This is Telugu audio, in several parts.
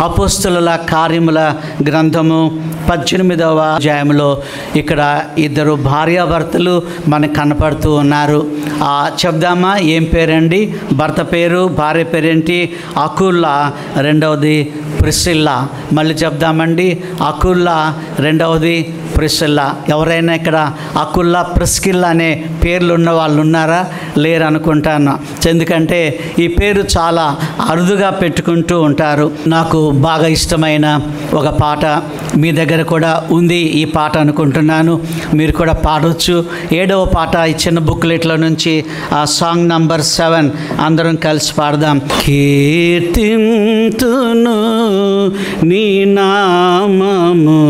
అపోస్తలుల కార్యముల గ్రంథము 18వ అధ్యాయంలో ఇక్కడ ఇద్దరు భార్యాభర్తలు మనకు కనపడుతూ ఉన్నారు. చెప్దామా ఏం పేరండి? భర్త పేరు, భార్య పేరేంటి? అకుల్లా, రెండవది ప్రిస్సిల్లా. మళ్ళీ చెప్దామండి, అకుల్లా, రెండవది ప్రిస్సిల్లా. ఎవరైనా ఇక్కడ అకుల్లా, ప్రిస్కిల్లా అనే పేర్లు ఉన్న వాళ్ళు ఉన్నారా? లేరు అనుకుంటాను. ఎందుకంటే ఈ పేరు చాలా అరుదుగా పెట్టుకుంటూ ఉంటారు. నాకు బాగా ఇష్టమైన ఒక పాట మీ దగ్గర కూడా ఉంది ఈ పాట అనుకుంటున్నాను. మీరు కూడా పాడవచ్చు. 7వ పాట ఈ చిన్న బుక్లెట్లో నుంచి సాంగ్ నంబర్ 7 అందరం కలిసి పాడదాం. కీర్తింతును నీ నామము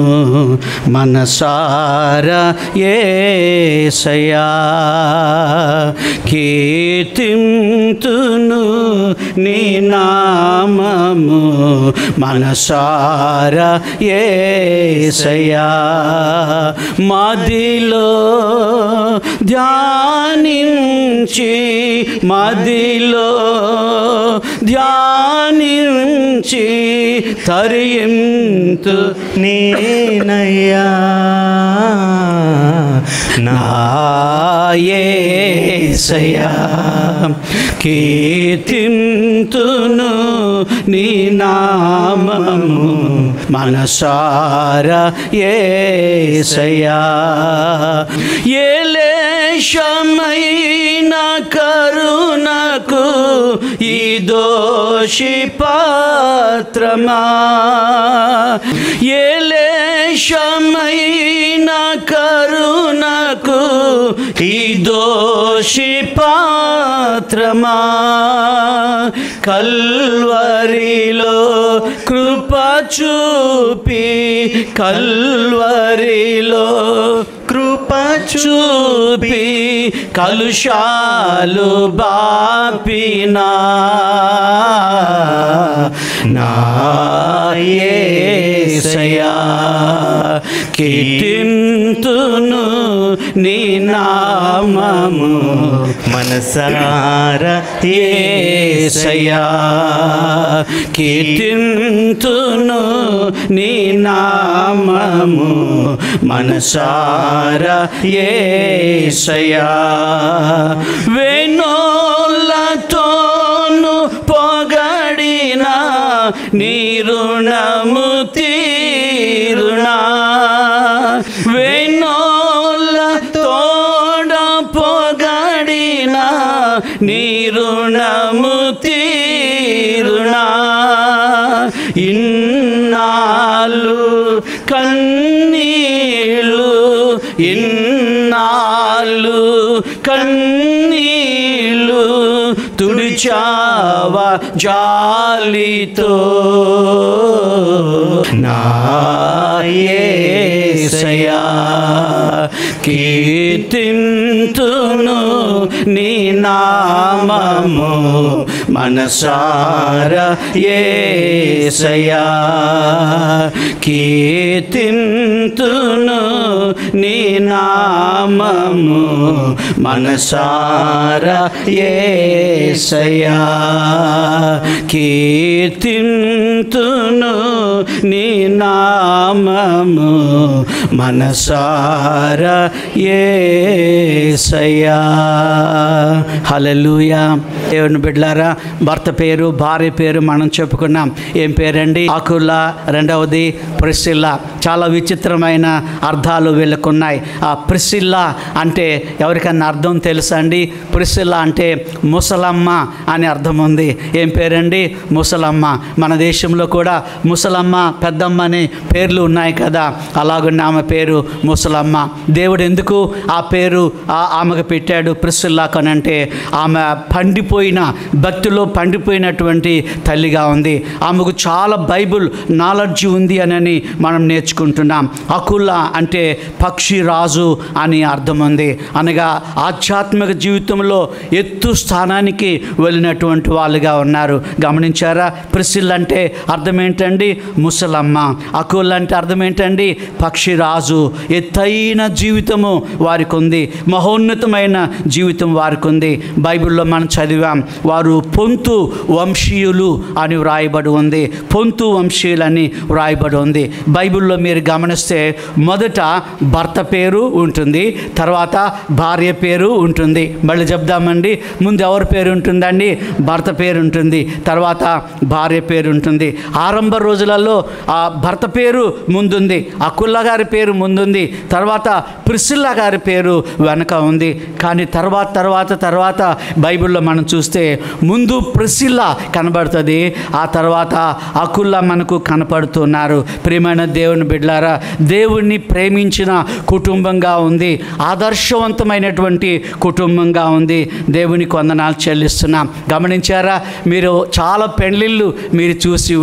మనసారా యేసయ్యా, కీర్తింతును నీ నామము మనసారా యేసయ్యా, మదిలో ధ్యానించి తరింతు నేనయ్యా నా యేసయ్యా, కీర్తింతును నీ నామము మనసారా యేసయ్యా, ఏలేశమైన కరుణకు ఈ దోషి పాత్రమా, ఏలేశమైన కరుణకు ఈ దోషి పాత్రమా, కల్వరిలో కృప చూపి, కల్వరిలో కృప చూపి కలుషాలు బాపినా నా యేసయ్యా, కీర్తింతును నీ నామము మనసారా యేసయ్యా, కీర్తింతును నీ నామము మనసారా యేసయ్యా, వేణోలతోను పొగడినా నీ రుణము తీరునా, వేణోలతోడ పొగడినా నీ రుణము తీరునా, ఇన్నాళ్ళు కన్నీళ్ళు, ఇన్నాళ్ళు కన్నీళ్ళు తుడిచావా జాలితో నా యేసయ్యా, కీర్తింతును నీ నామము మనసారా యేసయ్యా, కీర్తింతును నీ నామము మనసారా యేసయ్యా, కీర్తింతును నీ నామము మనసారా యేసయ్యా. హల్లెలూయా. దేవుని బిడ్డలారా, భర్త పేరు, భార్య పేరు మనం చెప్పుకున్నాం. ఏం పేరండి? అకుల్లా, రెండవది ప్రిస్సిల్లా. చాలా విచిత్రమైన అర్థాలు వీళ్ళకున్నాయి. ఆ ప్రిస్సిల్లా అంటే ఎవరికన్నా అర్థం తెలుసా అండి? ప్రిస్సిల్లా అంటే ముసలమ్మ అని అర్థం ఉంది. ఏం పేరండి? ముసలమ్మ. మన దేశంలో కూడా ముసలమ్మ, పెద్దమ్మ అనే పేర్లు ఉన్నాయి కదా, అలాగున్న ఆమె పేరు ముసలమ్మ. దేవుడు ఎందుకు ఆ పేరు ఆమెకు పెట్టాడు ప్రిస్సిల్లాకు అంటే ఆమె పండిపోయిన భక్తిలో పండిపోయినటువంటి తల్లిగా ఉంది. ఆమెకు చాలా బైబుల్ నాలెడ్జ్ ఉంది అని మనం నేర్చుకుంటున్నాం. అకుల్లా అంటే పక్షి రాజు అని అర్థం ఉంది. అనగా ఆధ్యాత్మిక జీవితంలో ఎత్తు స్థానానికి వెళ్ళినటువంటి వాళ్ళుగా ఉన్నారు. గమనించారా? ప్రిస్సిల్లా అంటే అర్థం ఏంటండి? ముసలమ్మ. అకుల్లా అంటే అర్థం ఏంటండి? పక్షి రాజు. ఎత్తైన జీవితము వారికి ఉంది, మహోన్నతమైన జీవితం జీవితం వారికి ఉంది. బైబిల్లో మనం చదివాం, వారు పొంతు వంశీయులు అని వ్రాయబడి ఉంది. పొంతు వంశీయులని వ్రాయబడి ఉంది. బైబిల్లో మీరు గమనిస్తే మొదట భర్త పేరు ఉంటుంది, తర్వాత భార్య పేరు ఉంటుంది. మళ్ళీ చెప్దామండి, ముందు ఎవరి పేరు ఉంటుందండి? భర్త పేరు ఉంటుంది, తర్వాత భార్య పేరు ఉంటుంది. ఆరంభ రోజులలో ఆ భర్త పేరు ముందుంది, అకుల్లా గారి పేరు ముందుంది, తర్వాత ప్రిసిల్లా గారి పేరు వెనక ఉంది. కానీ తర్వాత బైబిల్లో మనం చూస్తే ముందు ప్రిసిల్లా కనబడుతుంది, ఆ తర్వాత అకుల్లా మనకు కనపడుతున్నారు. ప్రియమైన దేవుని బిడ్డలారా, దేవుణ్ణి ప్రేమించిన కుటుంబంగా ఉంది, ఆదర్శవంతమైనటువంటి కుటుంబంగా ఉంది. దేవునికి వందనాలు చెల్లిస్తున్నాం. గమనించారా? మీరు చాలా పెళ్ళిళ్ళు మీరు చూసి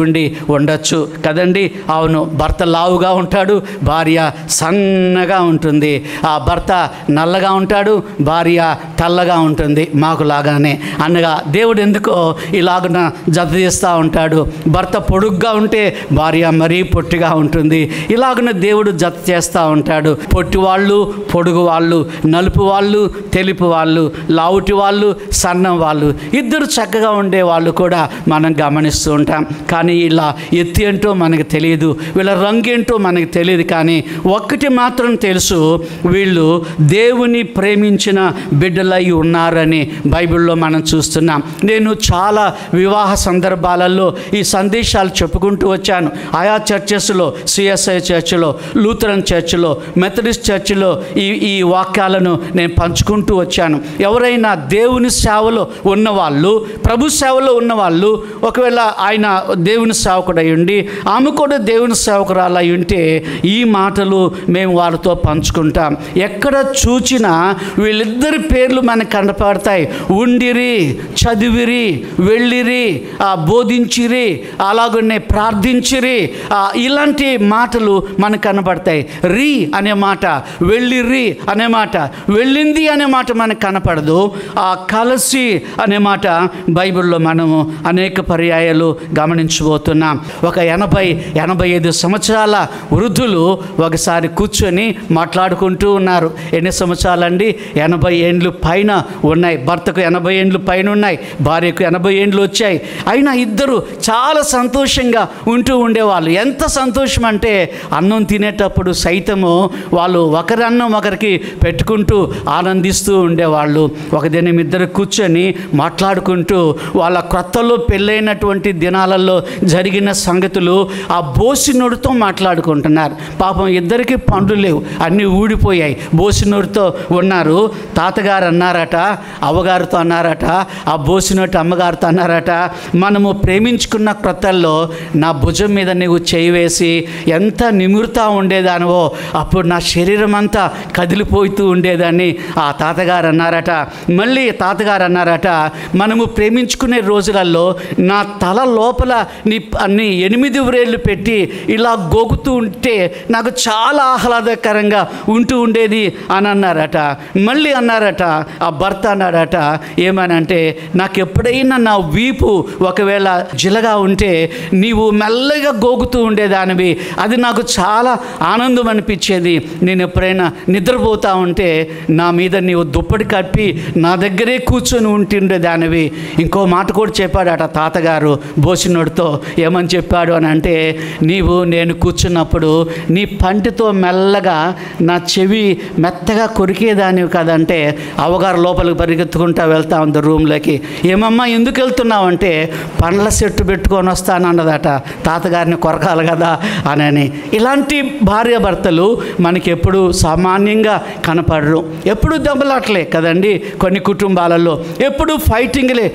ఉండొచ్చు కదండి. అవును, భర్త లావుగా ఉంటాడు, భార్య సన్నగా ఉంటుంది. ఆ భర్త నల్లగా ఉంటాడు, భార్య తెల్లగా ఉంటుంది, మాకు లాగానే. అనగా దేవుడు ఎందుకో ఇలాగున జత చేస్తూ ఉంటాడు. భర్త పొడుగ్గా ఉంటే భార్య మరీ పొట్టిగా ఉంటుంది. ఇలాగున దేవుడు జత చేస్తూ ఉంటాడు. పొట్టి వాళ్ళు, పొడుగు వాళ్ళు, నలుపు వాళ్ళు, తెలుపు వాళ్ళు, లావుటి వాళ్ళు, సన్నం వాళ్ళు, ఇద్దరు చక్కగా ఉండే వాళ్ళు కూడా మనం గమనిస్తూ ఉంటాం. కానీ ఇలా ఎత్తి ఏంటో మనకు తెలియదు, వీళ్ళ రంగు ఏంటో మనకు తెలియదు. కానీ ఒక్కటి మాత్రం తెలుసు, వీళ్ళు దేవుని ప్రేమించిన బిడ్డలై ఉన్నారని బైబిల్లో మనం చూస్తున్నాం. నేను చాలా వివాహ సందర్భాలలో ఈ సందేశాలు చెప్పుకుంటూ వచ్చాను. ఆయా చర్చెస్లో, సిఎస్ఐ చర్చిలో, లూథరన్ చర్చిలో, మెథడిస్ట్ చర్చిలో ఈ వాక్యాలను నేను పంచుకుంటూ వచ్చాను. ఎవరైనా దేవుని సేవలో ఉన్నవాళ్ళు, ప్రభు సేవలో ఉన్నవాళ్ళు, ఒకవేళ ఆయన దేవుని సేవకుడై ఉండి ఆమె కూడా దేవుని సేవకురాలై ఉంటే ఈ మాటలు మేము వారితో పంచుకుంటాం. ఎక్కడ చూచినా వీళ్ళిద్దరి పేర్లు మనకు కనపడతాయి. ఉండిరి, చదివిరి, వెళ్ళిరి, బోధించిరి, అలాగనే ప్రార్థించిరి, ఇలాంటి మాటలు మనకు కనపడతాయి. రి అనే మాట, వెళ్ళిరి అనే మాట, వెళ్ళింది అనే మాట మనకు కనపడదు. కలిసి అనే మాట బైబిల్లో మనము అనేక పర్యాయాలు గమనించబోతున్నాం. ఒక 80-85 సంవత్సరాల వృద్ధులు ఒకసారి కూర్చొని మాట్లాడుకుంటూ ఉన్నారు. ఎన్ని సంవత్సరాలండి? 80 ఏండ్లు పైన ఉన్నాయి. భర్తకు 80 ఏండ్లు పైన ఉన్నాయి, భార్యకు 80 ఏండ్లు వచ్చాయి. అయినా ఇద్దరు చాలా సంతోషంగా ఉంటూ ఉండేవాళ్ళు. ఎంత సంతోషం అంటే అన్నం తినేటప్పుడు సైతము వాళ్ళు ఒకరి అన్నం ఒకరికి పెట్టుకుంటూ ఆనందిస్తూ ఉండేవాళ్ళు. ఒక దినం ఇద్దరు కూర్చొని మాట్లాడుకుంటూ వాళ్ళ క్రొత్తలో పెళ్ళైనటువంటి దినాలలో జరిగిన సంగతులు ఆ బోసినోడితో మాట్లాడుకుంటున్నారు. పాపం ఇద్దరికి పండ్లు లేవు, అన్నీ ఊడిపోయాయి, బోసినోడితో ఉన్నారు. తాతగారు అన్నారట, అవ్వగారితో అన్నారట, ఆ బోసినోటి అమ్మగారితో అన్నారట, మనము ప్రేమించుకున్న క్రొత్తల్లో నా భుజం మీద నువ్వు చేయి వేసి ఎంత నిమురుతా ఉండేదానివో అప్పుడు నా శరీరం అంతా కదిలిపోతూ ఉండేదాన్ని ఆ తాతగారు అన్నారట. మళ్ళీ తాతగారు అన్నారట, మనము ప్రేమించుకునే రోజులలో నా తల లోపల నీ 8 వ్రేళ్ళు పెట్టి ఇలా గోగుతూ ఉంటే నాకు చాలా ఆహ్లాదకరంగా ఉంటూ ఉండేది అని అన్నారట. మళ్ళీ అన్నారట, ఆ భర్త అన్నాడట, ఏమనంటే నాకు ఎప్పుడైనా నా వీపు ఒకవేళ జిలగా ఉంటే నీవు మెల్లగా గోగుతూ ఉండేదానివి, అది నాకు చాలా ఆనందం అనిపించేది. నేను ఎప్పుడైనా నిద్రపోతా ఉంటే నా మీద నీవు దుప్పటి కప్పి నా దగ్గరే కూర్చొని ఉంటుండేదానివి. ఇంకో మాట కూడా చెప్పాడట తాతగారు బోసినోడితో. ఏమని చెప్పాడు అని అంటే, నేను కూర్చున్నప్పుడు నీ పంటితో మెల్లగా నా చెవి మెత్తగా కొరికేదానివి కదంటే అవ్వగారు లోపలికి పరిగెత్తుకుంటా వెళ్తా ఉంది రూమ్లోకి. ఏమమ్మా ఎందుకు వెళ్తున్నావు అంటే, పండ్ల చెట్టు పెట్టుకొని వస్తానన్నదట, తాతగారిని కొరకాలి కదా అని. ఇలాంటి భార్యాభర్తలు మనకి ఎప్పుడు సామాన్యంగా కనపడరు. ఎప్పుడు దెబ్బలాటలే కదండి కొన్ని కుటుంబాలలో, ఎప్పుడు ఫైటింగ్లే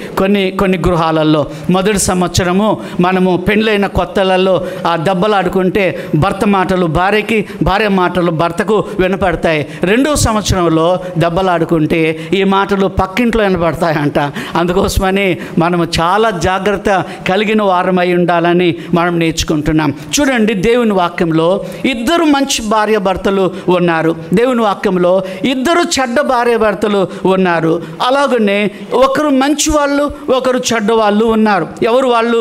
కొన్ని గృహాలలో. మొదటి సంవత్సరము మనము పెళ్ళైన కొత్తలలో ఆ దెబ్బలాడుకుంటే భర్త మాటలు భార్యకి, భార్య మాటలు భర్తకు వినపడతాయి. రెండో సంవత్సరంలో దెబ్బలాడుకుంటే ఈ మాటలు పక్కింట్లో వినపడతాయంట. అందుకోసమని మనము చాలా జాగ్రత్త కలిగిన వారమై ఉండాలని మనం నేర్చుకుంటున్నాం. చూడండి, దేవుని వాక్యంలో ఇద్దరు మంచి భార్యాభర్తలు ఉన్నారు, దేవుని వాక్యంలో ఇద్దరు చెడ్డ భార్యాభర్తలు ఉన్నారు. అలాగనే ఒకరు మంచి వాళ్ళు, ఒకరు చెడ్డ వాళ్ళు ఉన్నారు. ఎవరు వాళ్ళు?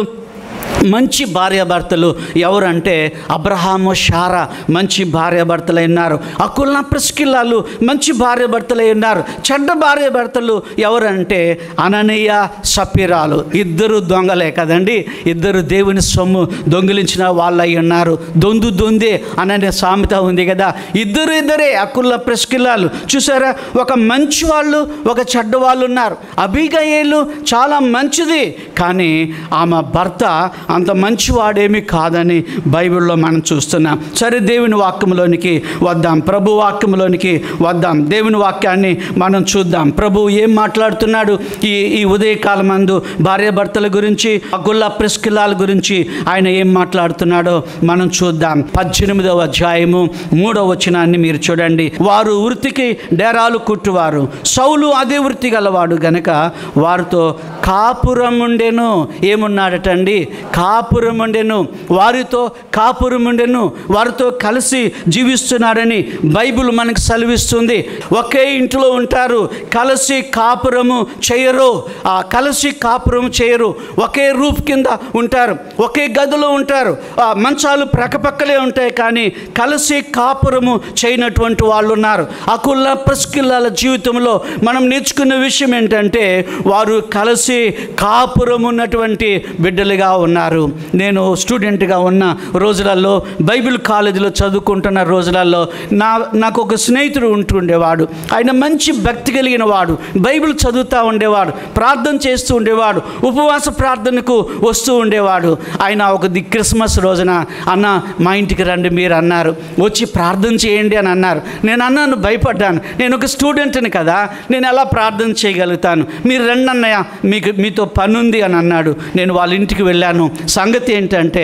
మంచి భార్యాభర్తలు ఎవరంటే అబ్రహాము, శారా మంచి భార్యాభర్తలై ఉన్నారు. అకుల, ప్రిస్కిల్లాలు మంచి భార్యాభర్తలై ఉన్నారు. చెడ్డ భార్యాభర్తలు ఎవరంటే అననీయ, సప్పిరాలు. ఇద్దరు దొంగలే కదండి, ఇద్దరు దేవుని సొమ్ము దొంగిలించిన వాళ్ళై ఉన్నారు. దొందే అనే సామెత ఉంది కదా, ఇద్దరే అకుల, ప్రిస్కిల్లాలు. చూసారా, ఒక మంచి వాళ్ళు, ఒక చెడ్డ వాళ్ళు ఉన్నారు. అబీగయీలు చాలా మంచిది, కానీ ఆమె భర్త అంత మంచివాడేమీ కాదని బైబిల్లో మనం చూస్తున్నాం. సరే, దేవుని వాక్యంలోనికి వద్దాం, ప్రభు వాక్యంలోనికి వద్దాం. దేవుని వాక్యాన్ని మనం చూద్దాం. ప్రభు ఏం మాట్లాడుతున్నాడు ఈ ఉదయకాలం మందు భార్యాభర్తల గురించి, అకుల, ప్రిస్కిల్లాల గురించి ఆయన ఏం మాట్లాడుతున్నాడో మనం చూద్దాం. 18వ అధ్యాయము 3వ వచనాన్ని మీరు చూడండి. వారు వృత్తికి డేరాలు కుట్టువారు, సౌలు అదే వృత్తి గలవాడు గనక వారితో కాపురం ఉండెను. ఏమున్నాడటండి? కాపురం ఉండెను. వారితో కాపురం ఉండెను, వారితో కలిసి జీవిస్తున్నాడని బైబిల్ మనకు సెలవిస్తుంది. ఒకే ఇంట్లో ఉంటారు, కలిసి కాపురము చేయరు. కలిసి కాపురం చేయరు. ఒకే రూఫ్ కింద ఉంటారు, ఒకే గదిలో ఉంటారు. మంచాలు ప్రక్కపక్కలే ఉంటాయి, కానీ కలిసి కాపురము చేయనటువంటి వాళ్ళు ఉన్నారు. అకుల, ప్రిస్కిల్లాల జీవితంలో మనం నేర్చుకున్న విషయం ఏంటంటే వారు కలిసి కాపురం ఉన్నటువంటి బిడ్డలుగా ఉన్నారు. నేను స్టూడెంట్గా ఉన్న రోజులలో, బైబిల్ కాలేజీలో చదువుకుంటున్న రోజులలో నాకు ఒక స్నేహితుడు ఉంటుండేవాడు. ఆయన మంచి భక్తి కలిగిన వాడు, బైబిల్ చదువుతూ ఉండేవాడు, ప్రార్థన చేస్తూ ఉండేవాడు, ఉపవాస ప్రార్థనకు వస్తూ ఉండేవాడు. ఆయన ఒక క్రిస్మస్ రోజున, అన్న మా ఇంటికి రండి మీరు అన్నారు, వచ్చి ప్రార్థన చేయండి అని అన్నారు. నేను అన్నాను, భయపడ్డాను. నేను ఒక స్టూడెంట్ని కదా, నేను ఎలా ప్రార్థన చేయగలుగుతాను? మీరు రండి అన్నయ్య, మీతో పని ఉంది అని అన్నాడు. నేను వాళ్ళ ఇంటికి వెళ్ళాను. సంగతి ఏంటంటే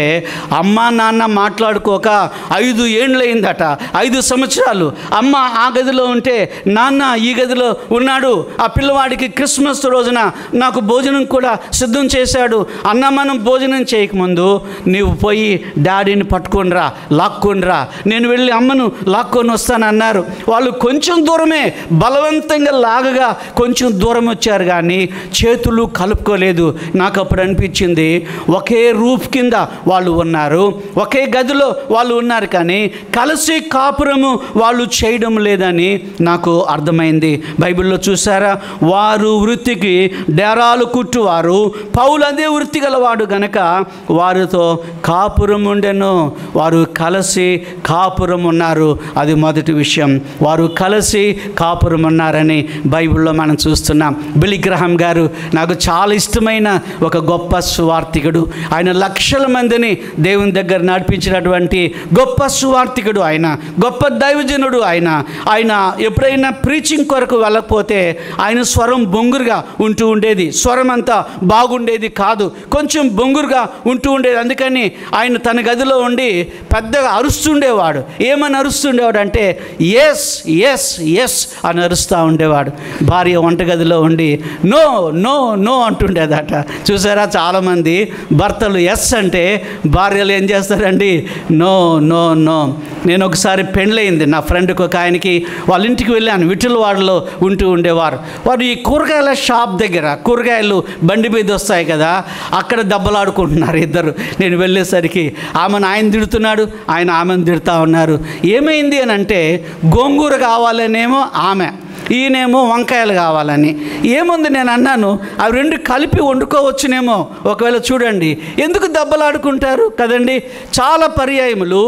అమ్మ నాన్న మాట్లాడుకోక 5 ఏండ్లయిందట, 5 సంవత్సరాలు. అమ్మ ఆ గదిలో ఉంటే నాన్న ఈ గదిలో ఉన్నాడు. ఆ పిల్లవాడికి క్రిస్మస్ రోజున నాకు భోజనం కూడా సిద్ధం చేశాడు. అన్న, మనం భోజనం చేయకముందు నీవు పోయి డాడీని పట్టుకొనిరా, లాక్కొనిరా, నేను వెళ్ళి అమ్మను లాక్కొని వస్తానన్నారు. వాళ్ళు కొంచెం దూరమే, బలవంతంగా లాగగా కొంచెం దూరం వచ్చారు, కానీ చేతులు కలుపుకోలేదు. నాకు అప్పుడు అనిపించింది, ఒకే రూఫ్ కింద వాళ్ళు ఉన్నారు, ఒకే గదిలో వాళ్ళు ఉన్నారు, కానీ కలిసి కాపురము వాళ్ళు చేయడం లేదని నాకు అర్థమైంది. బైబిల్లో చూసారా, వారు వృత్తికి డేరాలు కుట్టువారు, పౌలు అదే వృత్తి గలవాడు గనక వారితో కాపురం ఉండెను. వారు కలిసి కాపురం ఉన్నారు. అది మొదటి విషయం, వారు కలిసి కాపురం ఉన్నారని బైబిల్లో మనం చూస్తున్నాం. బిల్లీ గ్రహాం గారు నాకు చాలా ఇష్టమైన ఒక గొప్ప సువార్థికుడు. ఆయన లక్షల మందిని దేవుని దగ్గర నడిపించినటువంటి గొప్ప సువార్థికుడు. ఆయన గొప్ప దైవజనుడు. ఆయన ఎప్పుడైనా ప్రీచింగ్ కొరకు వెళ్ళకపోతే ఆయన స్వరం బొంగురుగా ఉంటూ ఉండేది. స్వరం అంతా బాగుండేది కాదు, కొంచెం బొంగురుగా ఉంటూ ఉండేది. అందుకని ఆయన తన గదిలో ఉండి పెద్దగా అరుస్తుండేవాడు. ఏమని అరుస్తుండేవాడు అంటే ఎస్ ఎస్ ఎస్ అని అరుస్తూ ఉండేవాడు. భార్య వంటగదిలో ఉండి నో నో నో అంటుండేదట. చూసారా, చాలామంది భర్తలు ఎస్ అంటే భార్యలు ఏం చేస్తారండి? No no no. నేను ఒకసారి పెళ్ళయింది నా ఫ్రెండ్కి, ఒక ఆయనకి వాళ్ళ ఇంటికి వెళ్ళాను. విఠలవాడలో ఉంటూ ఉండేవారు. వారు ఈ కూరగాయల షాప్ దగ్గర కూరగాయలు బండి మీద వస్తాయి కదా, అక్కడ దెబ్బలాడుకుంటున్నారు ఇద్దరు. నేను వెళ్ళేసరికి ఆమెను ఆయన తిడుతున్నాడు, ఆయన ఆమెను తిడుతూ ఉన్నారు. ఏమైంది అని అంటే గోంగూర కావాలనేమో ఆమె, ఈయనేమో వంకాయలు కావాలని. ఏముంది, నేను అన్నాను అవి రెండు కలిపి వండుకోవచ్చునేమో. ఒకవేళ చూడండి, ఎందుకు దెబ్బలాడుకుంటారు కదండి. చాలా పర్యాయములు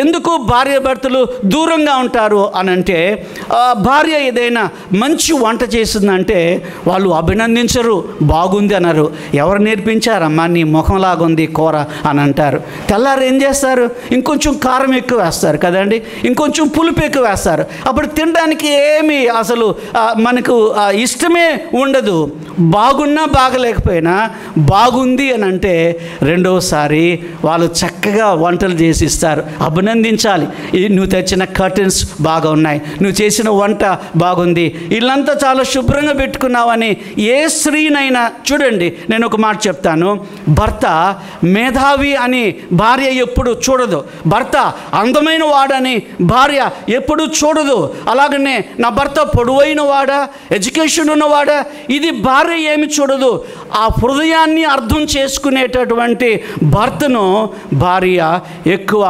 ఎందుకు భార్యాభర్తలు దూరంగా ఉంటారు అని అంటే, భార్య ఏదైనా మంచి వంట చేసిందంటే వాళ్ళు అభినందించరు, బాగుంది అన్నారు. ఎవరు నేర్పించారమ్మా, నీ ముఖంలాగుంది కూర అని అంటారు. తెల్లారు ఏం చేస్తారు? ఇంకొంచెం కారం ఎక్కువ వేస్తారు కదండి, ఇంకొంచెం పులుపు ఎక్కువ వేస్తారు. అప్పుడు తినడానికి ఏమీ అసలు మనకు ఇష్టమే ఉండదు. బాగున్నా బాగలేకపోయినా బాగుంది అని అంటే రెండోసారి వాళ్ళు చక్కగా వంటలు చేసి ఇస్తారు, అభినందించాలి. నువ్వు తెచ్చిన కర్టన్స్ బాగా ఉన్నాయి, నువ్వు చేసిన వంట బాగుంది, ఇల్లంతా చాలా శుభ్రంగా పెట్టుకున్నావని ఏ స్త్రీనైనా చూడండి. నేను ఒక మాట చెప్తాను, భర్త మేధావి అని భార్య ఎప్పుడు చూడదు, భర్త అందమైన వాడని భార్య ఎప్పుడు చూడదు. అలాగనే నా భర్త పొడవు చదువైన వాడా, ఎడ్యుకేషన్ ఉన్నవాడా, ఇది భార్య ఏమి చూడదు. ఆ హృదయాన్ని అర్థం చేసుకునేటటువంటి భర్తను భార్య ఎక్కువ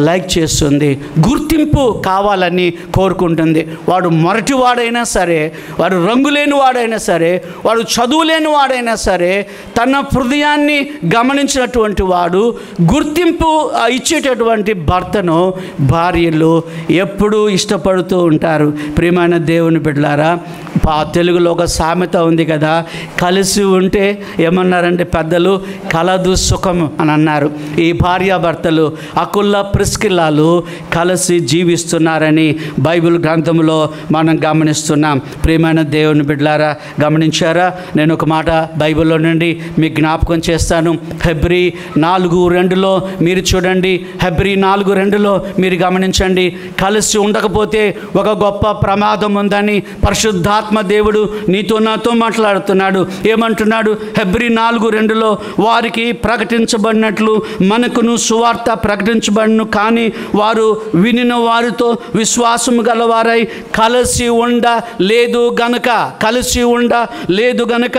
లైక్ చేస్తుంది, గుర్తింపు కావాలని కోరుకుంటుంది. వాడు మొరటివాడైనా సరే, వాడు రంగులేని వాడైనా సరే, వాడు చదువులేని వాడైనా సరే, తన హృదయాన్ని గమనించినటువంటి వాడు గుర్తింపు ఇచ్చేటటువంటి భర్తను భార్యలు ఎప్పుడూ ఇష్టపడుతూ ఉంటారు. ప్రియమైన దేవుని బిడ్డలారా, తెలుగులో ఒక సామెత ఉంది కదా, కలిసి ఉంటే ఏమన్నారంటే పెద్దలు, కలదు సుఖం అని అన్నారు. ఈ భార్యాభర్తలు అకుల్లా ప్రిస్కిల్లాలు కలిసి జీవిస్తున్నారని బైబిల్ గ్రంథంలో మనం గమనిస్తున్నాం. ప్రియమైన దేవుని బిడ్డలారా, గమనించారా? నేను ఒక మాట బైబిల్లో నుండి మీకు జ్ఞాపకం చేస్తాను. హెబ్రీ 4:2 మీరు చూడండి. హెబ్రీ 4:2 మీరు గమనించండి. కలిసి ఉండకపోతే ఒక గొప్ప ప్రమాదం ఉందని పరిశుద్ధాత్మ దేవుడు నీతో నాతో మాట్లాడుతున్నాడు. ఏమంటున్నాడు? హెబ్రీ 4:2 వారికి ప్రకటించబడినట్లు మనకును సువార్త ప్రకటించబడిను, కానీ వారు వినిన వారితో విశ్వాసము గలవారై కలిసి ఉండలేదు గనుక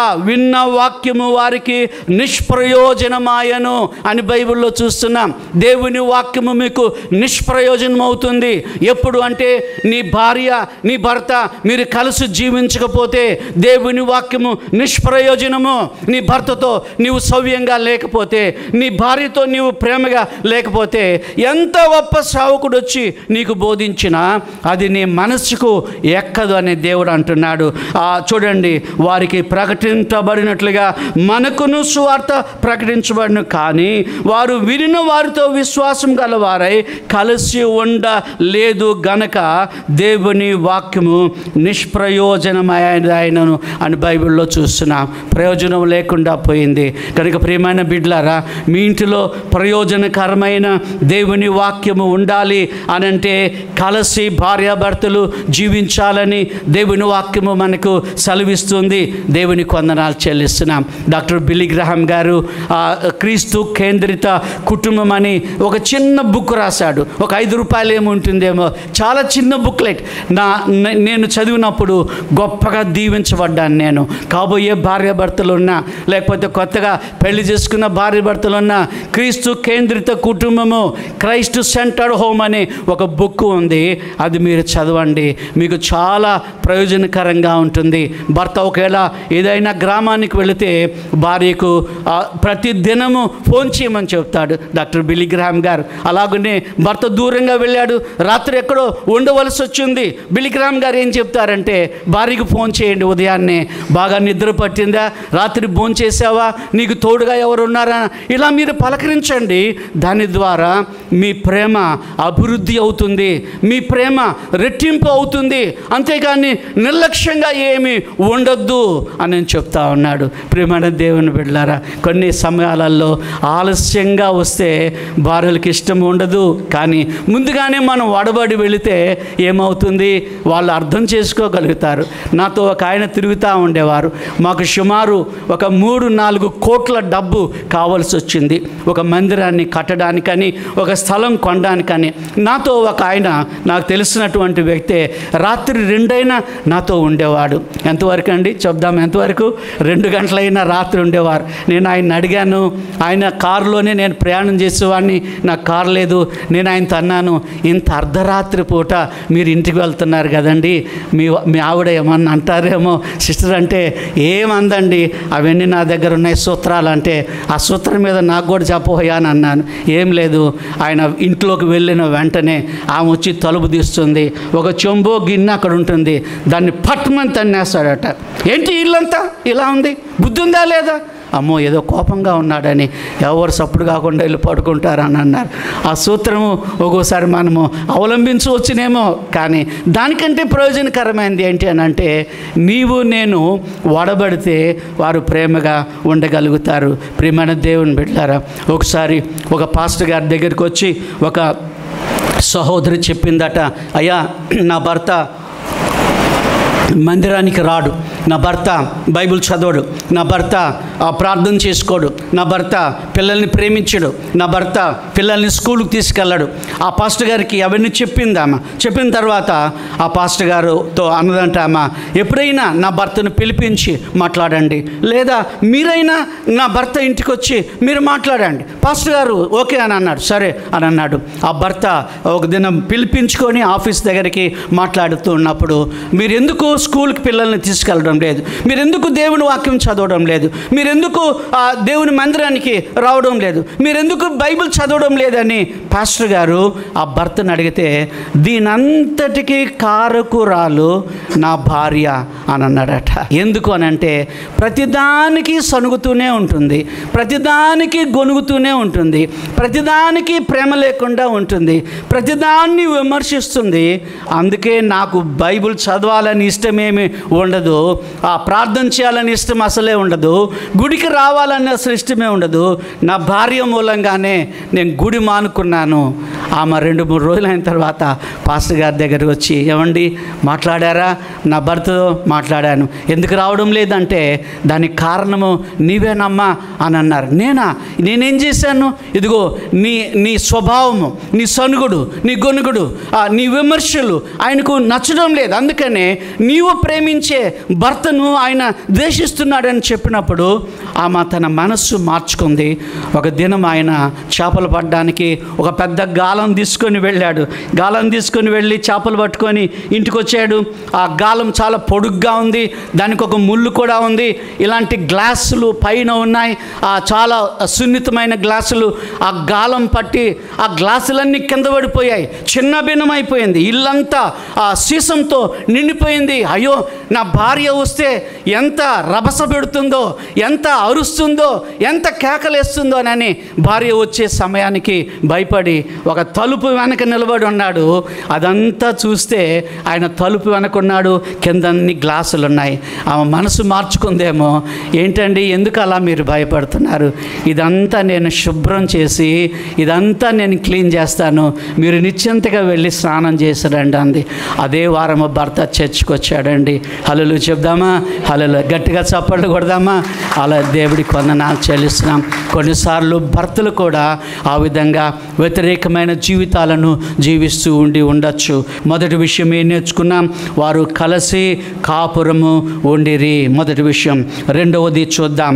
ఆ విన్న వాక్యము వారికి నిష్ప్రయోజనమాయను అని బైబిల్లో చూస్తున్నాం. దేవుని వాక్యము మీకు నిష్ప్రయోజనం అవుతుంది. ఎప్పుడు అంటే నీ భార్య నీ భర్త మీరు కలిసి జీవించకపోతే దేవుని వాక్యము నిష్ప్రయోజనము. నీ భర్తతో నీవు సవ్యంగా లేకపోతే, నీ భార్యతో నీవు ప్రేమగా లేకపోతే, ఎంత గొప్ప సేవకుడు వచ్చి నీకు బోధించినా అది నీ మనసుకు ఎక్కదు అని దేవుడు అంటున్నాడు. చూడండి, వారికి ప్రకటించబడినట్లుగా మనకును సువార్త ప్రకటించబడిను, కానీ వారు వినిన వారితో విశ్వాసం గలవారై కలిసి ఉండలేదు గనక దేవుని వాక్యము నిష్ప్రయోజనమైనను అని బైబిల్లో చూస్తున్నాం. ప్రయోజనం లేకుండా పోయింది. కనుక ప్రియమైన బిడ్డలారా, మీ ఇంటిలో ప్రయోజనకరమైన దేవుని వాక్యము ఉండాలి అనంటే కలిసి భార్యాభర్తలు జీవించాలని దేవుని వాక్యము మనకు సెలవిస్తుంది. దేవుని వందనాలు చెల్లిస్తున్నాం. డాక్టర్ బిల్లీ గ్రహాం గారు క్రీస్తు కేంద్రిత కుటుంబం అని ఒక చిన్న బుక్ రాశాడు. ఒక 5 రూపాయలు ఏముంటుందేమో, చాలా చిన్న బుక్లెట్. నేను చదివినప్పుడు గొప్పగా దీవించబడ్డాను. నేను కాబోయే భార్యాభర్తలు ఉన్నా, లేకపోతే కొత్తగా పెళ్లి చేసుకున్న భార్యాభర్తలు ఉన్నా, క్రీస్తు కేంద్రిత కుటుంబము, క్రైస్ట్ సెంటర్డ్ హోమ్ అనే ఒక బుక్ ఉంది. అది మీరు చదవండి, మీకు చాలా ప్రయోజనకరంగా ఉంటుంది. భర్త ఒకవేళ ఏదైనా గ్రామానికి వెళితే భార్యకు ప్రతి దినము ఫోన్ చేయమని చెప్తాడు డాక్టర్ బిల్లీ గ్రహాం గారు. అలాగనే భర్త దూరంగా వెళ్ళాడు, రాత్రి ఎక్కడో ఉండవలసి వచ్చింది. బిల్లీ గ్రహాం గారు ఏం చెప్తారంటే, భార్యకు ఫోన్ చేయండి, ఉదయాన్నే బాగా నిద్ర పట్టిందా, రాత్రి భోజనం చేసావా, నీకు తోడుగా ఎవరున్నారా, ఇలా మీరు పలకరించండి. దాని ద్వారా మీ ప్రేమ అభివృద్ధి అవుతుంది, మీ ప్రేమ రెట్టింపు అవుతుంది. అంతేగాని నిర్లక్ష్యంగా ఏమీ ఉండొద్దు అని నేను చెప్తా ఉన్నాడు. ప్రియమైన దేవుని బిడ్డలారా, కొన్ని సమయాలలో ఆలస్యంగా వస్తే భార్యలకు ఇష్టం ఉండదు, కానీ ముందుగానే మనం వడబడి వెళితే ఏమవుతుంది, వాళ్ళు అర్థం చేసుకోగలుగుతారు. నాతో ఒక ఆయన తిరుగుతూ ఉండేవారు. మాకు సుమారు ఒక 3-4 కోట్ల డబ్బు కావాల్సి వచ్చింది ఒక మందిరాన్ని కట్టడానికని, ఒక స్థలం కొనడానికని. నాతో ఒక ఆయన, నాకు తెలిసినటువంటి వ్యక్తే, రాత్రి 2 అయినా నాతో ఉండేవాడు. ఎంతవరకు అండి చెప్దాం, ఎంతవరకు 2 గంటలైనా రాత్రి ఉండేవారు. నేను ఆయన అడిగాను, ఆయన కారులోనే నేను ప్రయాణం చేసేవాడిని, నాకు కారు లేదు. నేను ఆయనతో అన్నాను, ఇంత అర్ధరాత్రి పూట మీరు ఇంటికి వెళ్తున్నారు కదండి, మీ ఆవిడ ఏమన్నా అంటారేమో సిస్టర్ అంటే, ఏమందండి, అవన్నీ నా దగ్గర ఉన్నాయి సూత్రాలు అంటే, ఆ సూత్రం మీద నాకు కూడా చెప్పబోయా అని అన్నాను. ఏం లేదు, ఆయన ఇంట్లోకి వెళ్ళిన వెంటనే ఆమె వచ్చి తలుపు తీస్తుంది, ఒక చెంబో గిన్నె అక్కడ ఉంటుంది, దాన్ని పట్టుమని తన్నేస్తాడట. ఏంటి ఇల్లంతా ఇలా ఉంది, బుద్ధి ఉందా లేదా? అమ్మో ఏదో కోపంగా ఉన్నాడని ఎవరు సప్పుడు కాకుండా వెళ్ళి పడుకుంటారని అన్నారు. ఆ సూత్రము ఒక్కోసారి మనము అవలంబించవచ్చునేమో, కానీ దానికంటే ప్రయోజనకరమైనది ఏంటి అని అంటే, నీవు నేను వడబడితే వారు ప్రేమగా ఉండగలుగుతారు. ప్రియమైన దేవుని బిడ్డలారా, ఒకసారి ఒక పాస్టర్ గారి దగ్గరికి వచ్చి ఒక సహోదరి చెప్పిందట, అయ్యా నా భర్త మందిరానికి రాడు, నా భర్త బైబిల్ చదవడు, నా భర్త ప్రార్థన చేసుకోడు, నా భర్త పిల్లల్ని ప్రేమించడు, నా భర్త పిల్లల్ని స్కూల్కి తీసుకెళ్ళడు, ఆ పాస్టర్ గారికి అవన్నీ చెప్పిందామా. చెప్పిన తర్వాత ఆ పాస్టర్ గారుతో అన్నదంట, అమ్మా ఎప్పుడైనా నా భర్తను పిలిపించి మాట్లాడండి, లేదా మీరైనా నా భర్త ఇంటికి వచ్చి మీరు మాట్లాడండి. పాస్టర్ గారు ఓకే అని అన్నాడు. సరే అని అన్నాడు. ఆ భర్త ఒక దినం పిలిపించుకొని ఆఫీస్ దగ్గరికి మాట్లాడుతూ ఉన్నప్పుడు, మీరు ఎందుకు స్కూల్కి పిల్లల్ని తీసుకెళ్ళడం లేదు, మీరు ఎందుకు దేవుని వాక్యం చదవడం లేదు, మీరు ఎందుకు దేవుని మందిరానికి రావడం లేదు, మీరు ఎందుకు బైబిల్ చదవడం లేదని పాస్టర్ గారు ఆ భర్తను అడిగితే, దీనంతటికీ కారకురాలు నా భార్య అని అన్నాడట. ఎందుకు అని అంటే, ప్రతిదానికి సనుగుతూనే ఉంటుంది, ప్రతిదానికి గొనుగుతూనే ఉంటుంది, ప్రతిదానికి ప్రేమ లేకుండా ఉంటుంది, ప్రతిదాన్ని విమర్శిస్తుంది. అందుకే నాకు బైబిల్ చదవాలని ఇష్టమేమి ఉండదు, ప్రార్థన చేయాలని ఇష్టం అసలే ఉండదు, గుడికి రావాలని అసలు ఇష్టమే ఉండదు. నా భార్య మూలంగానే నేను గుడి మానుకున్నాను. ఆమె 2-3 రోజులు అయిన తర్వాత పాస్టర్ గారి దగ్గరికి వచ్చి, ఏమండి మాట్లాడారా? నా భర్తతో మాట్లాడాను. ఎందుకు రావడం లేదంటే, దానికి కారణము నీవేనమ్మా అని అన్నారు. నేనేం చేశాను? ఇదిగో నీ స్వభావము, నీ సనుగుడు, నీ గొనుగుడు, నీ విమర్శలు ఆయనకు నచ్చడం లేదు, అందుకనే నీవు ప్రేమించే భర్తను ఆయన ద్వేషిస్తున్నాడని చెప్పినప్పుడు ఆమె తన మనస్సు మార్చుకుంది. ఒక దినం ఆయన చేపలు పట్టడానికి ఒక పెద్ద గాలం తీసుకొని వెళ్ళాడు. గాలం తీసుకొని వెళ్ళి చేపలు పట్టుకొని ఇంటికి వచ్చాడు. ఆ గాలం చాలా పొడుగ్గా ఉంది, దానికి ఒక ముళ్ళు కూడా ఉంది. ఇలాంటి గ్లాసులు పైన ఉన్నాయి, చాలా సున్నితమైన గ్లాసులు. ఆ గాలం పట్టి ఆ గ్లాసులన్నీ కింద పడిపోయాయి, చిన్న భిన్నమైపోయింది. ఇల్లంతా ఆ సీసంతో నిండిపోయింది. అయ్యో నా భార్య వస్తే ఎంత రభస పెడుతుందో, ఎంత అరుస్తుందో, ఎంత కేకలేస్తుందో అని భార్య వచ్చే సమయానికి భయపడి ఒక తలుపు వెనక నిలబడి ఉన్నాడు. అదంతా చూస్తే ఆయన తలుపు వెనకున్నాడు, కిందన్ని గ్లాసులు ఉన్నాయి. ఆమె మనసు మార్చుకుందేమో, ఏంటండి ఎందుకు అలా మీరు భయపడుతున్నారు, ఇదంతా నేను శుభ్రం చేసి ఇదంతా నేను క్లీన్ చేస్తాను, మీరు నిశ్చింతగా వెళ్ళి స్నానం చేశారండి అంది. అదే వారం భర్త చర్చికి వచ్చాడండి. హల్లెలూయా చెప్దామా? హల్లెలూయా గట్టిగా చప్పట్లు కొడదామా? అలా దేవుడికి వందనాలు చెల్లిస్తున్నాం. కొన్నిసార్లు భర్తలు కూడా ఆ విధంగా వ్యతిరేకమైన జీవితాలను జీవిస్తూ ఉండొచ్చు. మొదటి విషయం ఏం నేర్చుకున్నాం? వారు కలిసి కాపురము ఉండిరి, మొదటి విషయం. రెండవది చూద్దాం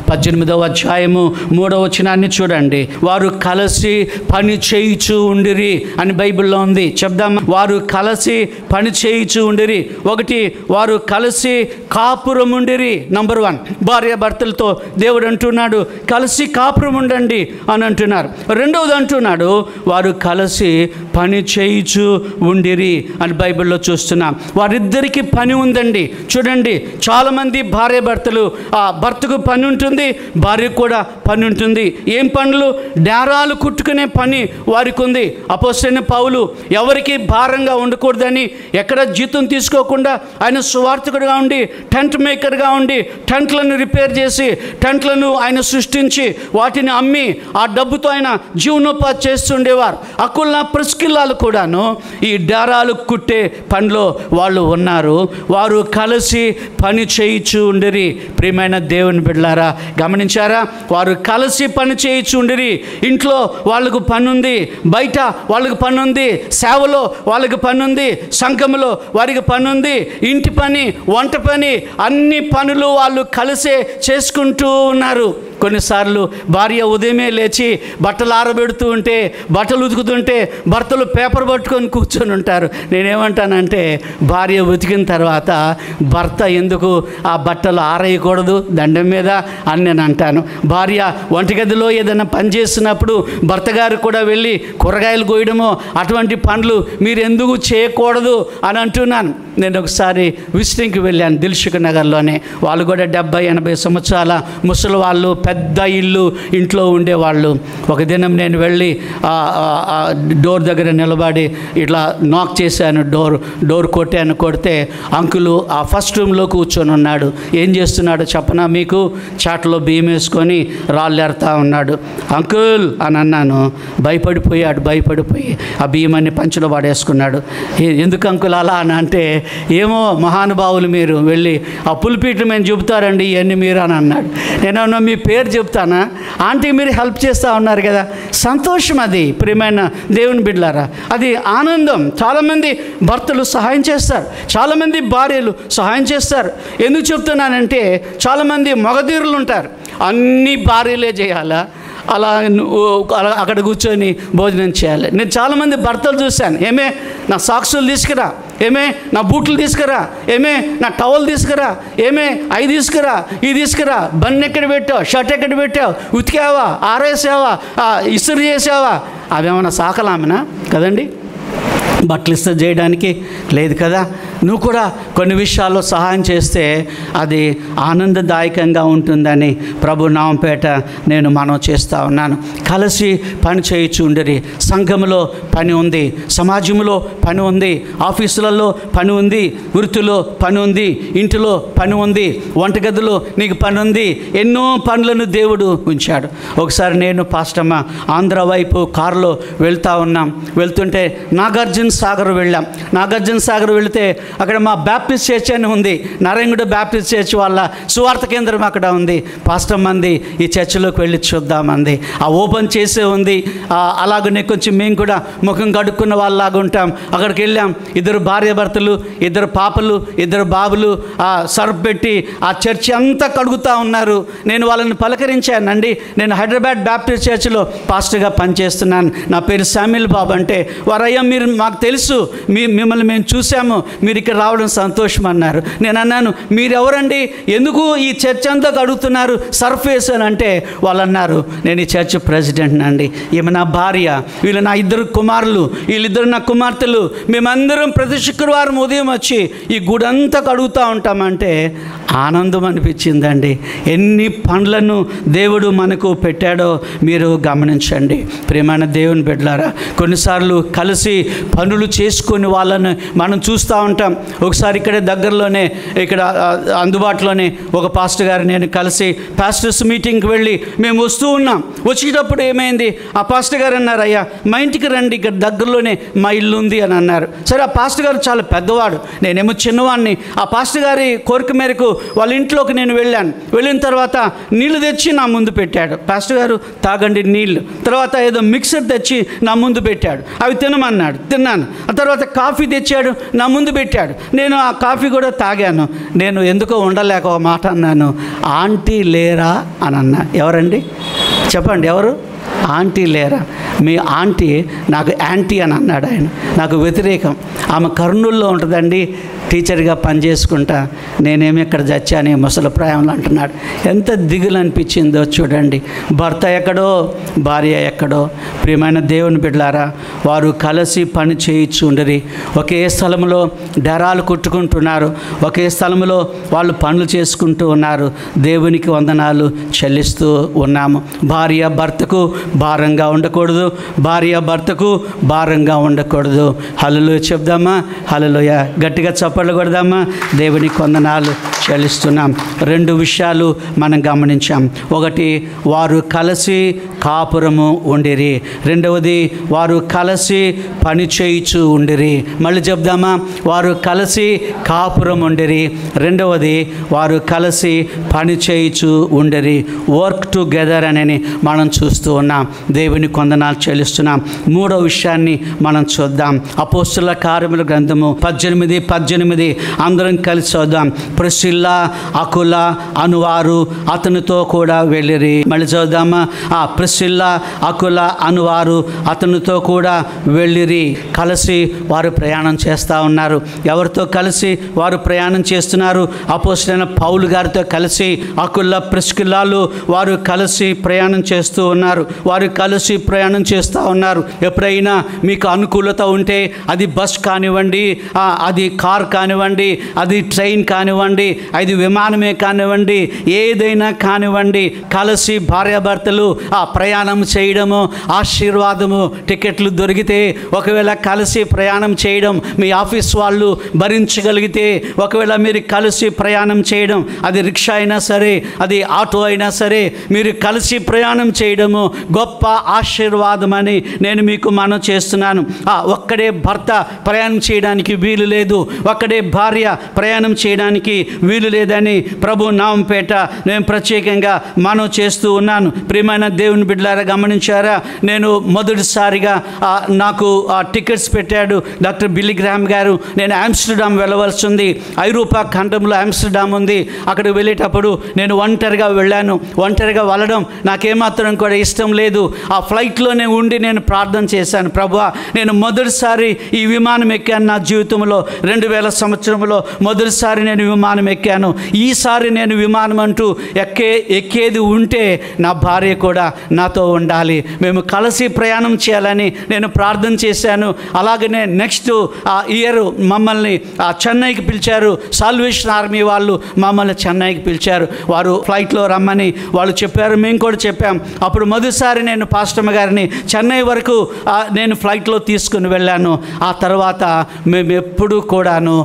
18వ అధ్యాయము 3వ వచనాన్ని చూడండి. వారు కలిసి పని చేయుచు ఉండిరి అని బైబిల్లో ఉంది. చెప్దాం, వారు కలిసి పని చేయుచు ఉండిరి. ఒకటి, వారు కలిసి కాపురం ఉండిరి. నంబర్ 1, భార్య భర్తలతో దేవుడు అంటున్నాడు కలిసి కాపురం ఉండండి అని అంటున్నారు. రెండవది అంటున్నాడు వారు కలిసి పని చేయుచు ఉండిరి అని బైబిల్లో చూస్తున్నాం. వారిద్దరికి పని ఉందండి. చూడండి, చాలామంది భార్య భర్తలు, ఆ భర్తకు పని ఉంటుంది, భార్యకు కూడా పని ఉంటుంది. ఏం పనులు? డేరాలు కుట్టుకునే పని వారికి ఉంది. అపోస్తలుడైన పౌలు ఎవరికి భారంగా ఉండకూడదని ఎక్కడ జీతం తీసుకోకుండా ఆయన సువార్థకుడిగా ఉండి, టెంట్ మేకర్గా ఉండి, టెంట్లను రిపేర్ చేసి, టెంట్లను ఆయన సృష్టించి వాటిని అమ్మి ఆ డబ్బుతో ఆయన జీవనోపాధి చేస్తుండేవారు. అకుల్లా ప్రిస్కిల్లాలు కూడాను ఈ డేరాలు కుట్టే పనిలో వాళ్ళు ఉన్నారు. వారు కలిసి పని చేయిచు ఉండిరి. ప్రియమైన దేవుని బిడ్డలారా, గమనించారా? వారు కలిసి పని చేయిచు ఉండిరి. ఇంట్లో వాళ్ళకు పని ఉంది, బయట వాళ్ళకి పని ఉంది, సేవలో వాళ్ళకి పని ఉంది, సంఘములో వారికి పని ఉంది, ఇంటి పని, వంట పని, అన్ని పనులు వాళ్ళు కలిసే చేసుకుంటూ ఉన్నారు. కొన్నిసార్లు భార్య ఉదయమే లేచి బట్టలు ఆరబెడుతూ ఉంటే, బట్టలు ఉతుకుతుంటే భర్తలు పేపర్ పట్టుకొని కూర్చొని ఉంటారు. నేనేమంటానంటే, భార్య ఉతికిన తర్వాత భర్త ఎందుకు ఆ బట్టలు ఆరేయకూడదు దండం మీద అని నేను అంటాను. భార్య వంటగదిలో ఏదైనా పని చేస్తున్నప్పుడు భర్త గారు కూడా వెళ్ళి కూరగాయలు కోయడమో అటువంటి పనులు మీరు ఎందుకు చేయకూడదు అని అంటున్నాను. నేను ఒకసారి విజిటింగ్కి వెళ్ళాను దిల్సుఖ్ నగర్లోనే. వాళ్ళు కూడా 70-80 సంవత్సరాల ముసలి వాళ్ళు, పెద్ద ఇల్లు, ఇంట్లో ఉండేవాళ్ళు. ఒక దినం నేను వెళ్ళి డోర్ దగ్గర నిలబడి ఇట్లా నాక్ చేశాను, డోర్ కొడితే అంకులు ఆ ఫస్ట్ రూమ్లో కూర్చొని ఉన్నాడు. ఏం చేస్తున్నాడు చెప్పనా మీకు? చాట్లో బియ్యం వేసుకొని రాళ్ళు ఎడతా ఉన్నాడు. అంకుల్ అని అన్నాను. భయపడిపోయి ఆ బియ్యం అన్ని పంచులో పడేసుకున్నాడు. ఎందుకు అంకుల్ అలా అని అంటే, ఏమో మహానుభావులు మీరు వెళ్ళి ఆ పులిపీట్లు మేము చెబుతారండి ఇవన్నీ మీరు అని అన్నాడు. నేనన్నా మీ పేరు చెప్తానా, ఆంటీ మీరు హెల్ప్ చేస్తూ ఉన్నారు కదా, సంతోషం అది. ప్రియమైన దేవుని బిడ్డలారా, అది ఆనందం. చాలామంది భర్తలు సహాయం చేస్తారు, చాలామంది భార్యలు సహాయం చేస్తారు. ఎందుకు చెప్తున్నానంటే చాలామంది మగధీరులు ఉంటారు, అన్ని భార్యలే చేయాలా, అలా అక్కడ కూర్చొని భోజనం చేయాలి. నేను చాలామంది భర్తలు చూశాను, ఏమే నా సాక్సులు తీసుకురా, ఏమే నా బూట్లు తీసుకురా, ఏమే నా టవల్ తీసుకురా, ఏమే అవి తీసుకురా, ఇది తీసుకురా, బన్ ఎక్కడ పెట్టావు, షర్ట్ ఎక్కడ పెట్టావు, ఉతికావా, ఆరేసావా, ఇస్త్రీ చేసావా, అవేమన్నా సాకలామనా కదండి, బట్టలు ఇస్త్రీ చేయడానికి లేదు కదా. నువ్వు కూడా కొన్ని విషయాల్లో సహాయం చేస్తే అది ఆనందదాయకంగా ఉంటుందని ప్రభు నామంపేట నేను మనవి చేస్తూ ఉన్నాను. కలిసి పని చేయించు ఉండరి. సంఘంలో పని ఉంది, సమాజంలో పని ఉంది, ఆఫీసులలో పని ఉంది, వృత్తిలో పని ఉంది, ఇంటిలో పని ఉంది, వంటగదిలో నీకు పని ఉంది. ఎన్నో పనులను దేవుడు ఉంచాడు. ఒకసారి నేను పాస్టమ్మ ఆంధ్ర వైపు కారులో వెళ్తుంటే నాగార్జున సాగర్ వెళ్ళాం. నాగార్జున సాగర్ వెళితే అక్కడ మా బ్యాప్టిస్ట్ చర్చ్ అని ఉంది, నారాయణగూడ బ్యాప్టిస్ట్ చర్చ్ వాళ్ళ సువార్త కేంద్రం అక్కడ ఉంది. పాస్టర్ మంది ఈ చర్చిలోకి వెళ్ళి చూద్దామంది. ఆ ఓపెన్ చేసే ఉంది. అలాగనే కొంచెం మేము కూడా ముఖం కడుక్కున్న వాళ్ళలాగా ఉంటాం. అక్కడికి వెళ్ళాం. 2 భార్యాభర్తలు, 2 పాపలు, 2 బాబులు సర్ఫ్ పెట్టి ఆ చర్చి అంతా కడుగుతూ ఉన్నారు. నేను వాళ్ళని పలకరించానండి, నేను హైదరాబాద్ బ్యాప్టిస్ట్ చర్చిలో పాస్టర్గా పనిచేస్తున్నాను, నా పేరు శామ్యుల్ బాబు అంటే, వారయ్యా మీరు మాకు తెలుసు, మిమ్మల్ని మేము చూసాము, మీరు ఇక్కడ రావడం సంతోషం అన్నారు. నేను అన్నాను మీరెవరండి, ఎందుకు ఈ చర్చ్ అంతా కడుగుతున్నారు సర్ఫ్ వేసి అని అంటే, వాళ్ళు అన్నారు నేను ఈ చర్చ్ ప్రెసిడెంట్ అండి, ఈమె నా భార్య, వీళ్ళు నా 2 కుమారులు, వీళ్ళిద్దరు నా కుమార్తెలు, మేమందరం ప్రతి శుక్రవారం ఉదయం వచ్చి ఈ గుడంతా కడుగుతూ ఉంటామంటే ఆనందం అనిపించిందండి. ఎన్ని పనులను దేవుడు మనకు పెట్టాడో మీరు గమనించండి. ప్రియమైన దేవుని బిడ్డలారా, కొన్నిసార్లు కలిసి పనులు చేసుకుని వాళ్ళని మనం చూస్తూ ఉంటాం. ఒకసారి ఇక్కడే దగ్గరలోనే ఇక్కడ అందుబాటులోనే ఒక పాస్టర్ గారు నేను కలిసి పాస్టర్స్ మీటింగ్కి వెళ్ళి మేము వస్తూ ఉన్నాం. వచ్చేటప్పుడు ఏమైంది, ఆ పాస్టర్ గారు అన్నారు అయ్యా మా ఇంటికి రండి, ఇక్కడ దగ్గరలోనే మా ఇల్లు ఉంది అని అన్నారు. సరే, ఆ పాస్టర్ గారు చాలా పెద్దవాడు, నేనేమో చిన్నవాడిని. ఆ పాస్టర్ గారి కోరిక మేరకు వాళ్ళ ఇంట్లోకి నేను వెళ్ళిన తర్వాత నీళ్లు తెచ్చి నా ముందు పెట్టాడు. పాస్టర్ గారు తాగండి నీళ్ళు. తర్వాత ఏదో మిక్సర్ తెచ్చి నా ముందు పెట్టాడు, అవి తినమన్నాడు, తిన్నాను. ఆ తర్వాత కాఫీ తెచ్చాడు, నా ముందు పెట్టాడు, నేను ఆ కాఫీ కూడా తాగాను. నేను ఎందుకో ఉండలేక ఒక మాట అన్నాను, ఆంటీ లేరా అని అన్నా. ఎవరండి చెప్పండి, ఎవరు ఆంటీ లేరా? మీ ఆంటీ నాకు యాంటీ అని అన్నాడు ఆయన. నాకు వ్యతిరేకం. ఆమె కర్నూలులో ఉంటుందండి, టీచర్గా పనిచేసుకుంటా, నేనేమి ఇక్కడ చచ్చాను ముసలి ప్రాయంలో అంటున్నాడు. ఎంత దిగులు అనిపించిందో చూడండి. భర్త ఎక్కడో, భార్య ఎక్కడో. ప్రియమైన దేవుని బిడ్డలారా, వారు కలిసి పని చేయించుండరి. ఒకే స్థలంలో డెరాలు కుట్టుకుంటున్నారు, ఒకే స్థలంలో వాళ్ళు పనులు చేసుకుంటూ ఉన్నారు. దేవునికి వందనాలు చెల్లిస్తూ ఉన్నాము. భార్య భర్తకు భారంగా ఉండకూడదు, భార్య భర్తకు భారంగా ఉండకూడదు. హల్లెలూయా చెప్దామా? హల్లెలూయా గట్టిగా చప్పట్లు కొడదామా? దేవునికి వందనాలు చెల్లిస్తున్నాం. 2 విషయాలు మనం గమనించాం. ఒకటి, వారు కలిసి కాపురము ఉండిరి. రెండవది, వారు కలిసి పని చేయించు ఉండిరి. మళ్ళీ చెప్దామా? వారు కలిసి కాపురం ఉండిరి. రెండవది, వారు కలిసి పని చేయించు ఉండిరి. వర్క్ టుగెదర్ అని మనం చూస్తూ ఉన్నాం. దేవునికి వందనాలు చెల్లిస్తున్నాం. 3వ విషయాన్ని మనం చూద్దాం. అపోస్తుల కార్యముల గ్రంథము 18 అందరం కలిసి చూద్దాం. ప్రిస్కిల్లా అకులా అనువారు అతనితో కూడా వెళ్ళిరి. మళ్ళీ చూద్దామా? ప్రిస్కిల్లా అకులా అనువారు అతనితో కూడా వెళ్ళిరి. కలిసి వారు ప్రయాణం చేస్తూ ఉన్నారు. ఎవరితో కలిసి వారు ప్రయాణం చేస్తున్నారు? అపోస్తలుడైన పౌలు గారితో కలిసి అకులా ప్రిస్కిల్లాలు వారు కలిసి ప్రయాణం చేస్తూ ఉన్నారు. వారు కలిసి ప్రయాణం చేస్తూ ఉన్నారు. ఎప్పుడైనా మీకు అనుకూలత ఉంటే, అది బస్ కానివ్వండి, అది కార్ కానివ్వండి, అది ట్రైన్ కానివ్వండి, అది విమానమే కానివ్వండి, ఏదైనా కానివ్వండి, కలిసి భార్యాభర్తలు ఆ ప్రయాణం చేయడము ఆశీర్వాదము. టికెట్లు దొరికితే, ఒకవేళ కలిసి ప్రయాణం చేయడం మీ ఆఫీస్ వాళ్ళు భరించగలిగితే, ఒకవేళ మీరు కలిసి ప్రయాణం చేయడం, అది రిక్షా అయినా సరే, అది ఆటో అయినా సరే, మీరు కలిసి ప్రయాణం చేయడము గొప్ప ఆశీర్వాదం అని నేను మీకు మనవి చేస్తున్నాను. ఒక్కడే భర్త ప్రయాణం చేయడానికి వీలు లేదు, ఒక్కడే భార్య ప్రయాణం చేయడానికి వీలు లేదని ప్రభు నామంపేట నేను ప్రత్యేకంగా మనవి చేస్తూ ఉన్నాను. ప్రియమైన దేవుని బిడ్డలారా, గమనించారా? నేను మొదటిసారిగా నాకు టికెట్స్ పెట్టాడు డాక్టర్ బిల్లీ గ్రాహం గారు. నేను ఆమ్స్టర్డామ్ వెళ్ళవలసి ఉంది. ఐరోపా ఖండంలో ఆమ్స్టర్డామ్ ఉంది. అక్కడికి వెళ్ళేటప్పుడు నేను ఒంటరిగా వెళ్ళాను. ఒంటరిగా వెళ్ళడం నాకేమాత్రం కూడా ఇష్టం లేదు. ఆ ఫ్లైట్లోనే ఉండి నేను ప్రార్థన చేశాను, ప్రభువా, నేను మొదటిసారి ఈ విమానం ఎక్కాను నా జీవితంలో. 2000 సంవత్సరంలో మొదటిసారి నేను విమానం ఎక్కాను. ఈసారి నేను విమానం అంటూ ఎక్కేది ఉంటే నా భార్య కూడా నాతో ఉండాలి, మేము కలిసి ప్రయాణం చేయాలని నేను ప్రార్థన చేశాను. అలాగనే నెక్స్ట్ ఇయర్ మమ్మల్ని చెన్నైకి పిలిచారు. సాల్వేషన్ ఆర్మీ వాళ్ళు మమ్మల్ని చెన్నైకి పిలిచారు. వారు ఫ్లైట్లో రమ్మని వాళ్ళు చెప్పారు, మేము కూడా చెప్పాం. అప్పుడు మొదటిసారి నేను పాస్టమ్మ గారిని చెన్నై వరకు నేను ఫ్లైట్లో తీసుకుని వెళ్ళాను. ఆ తర్వాత మేము ఎప్పుడు కూడాను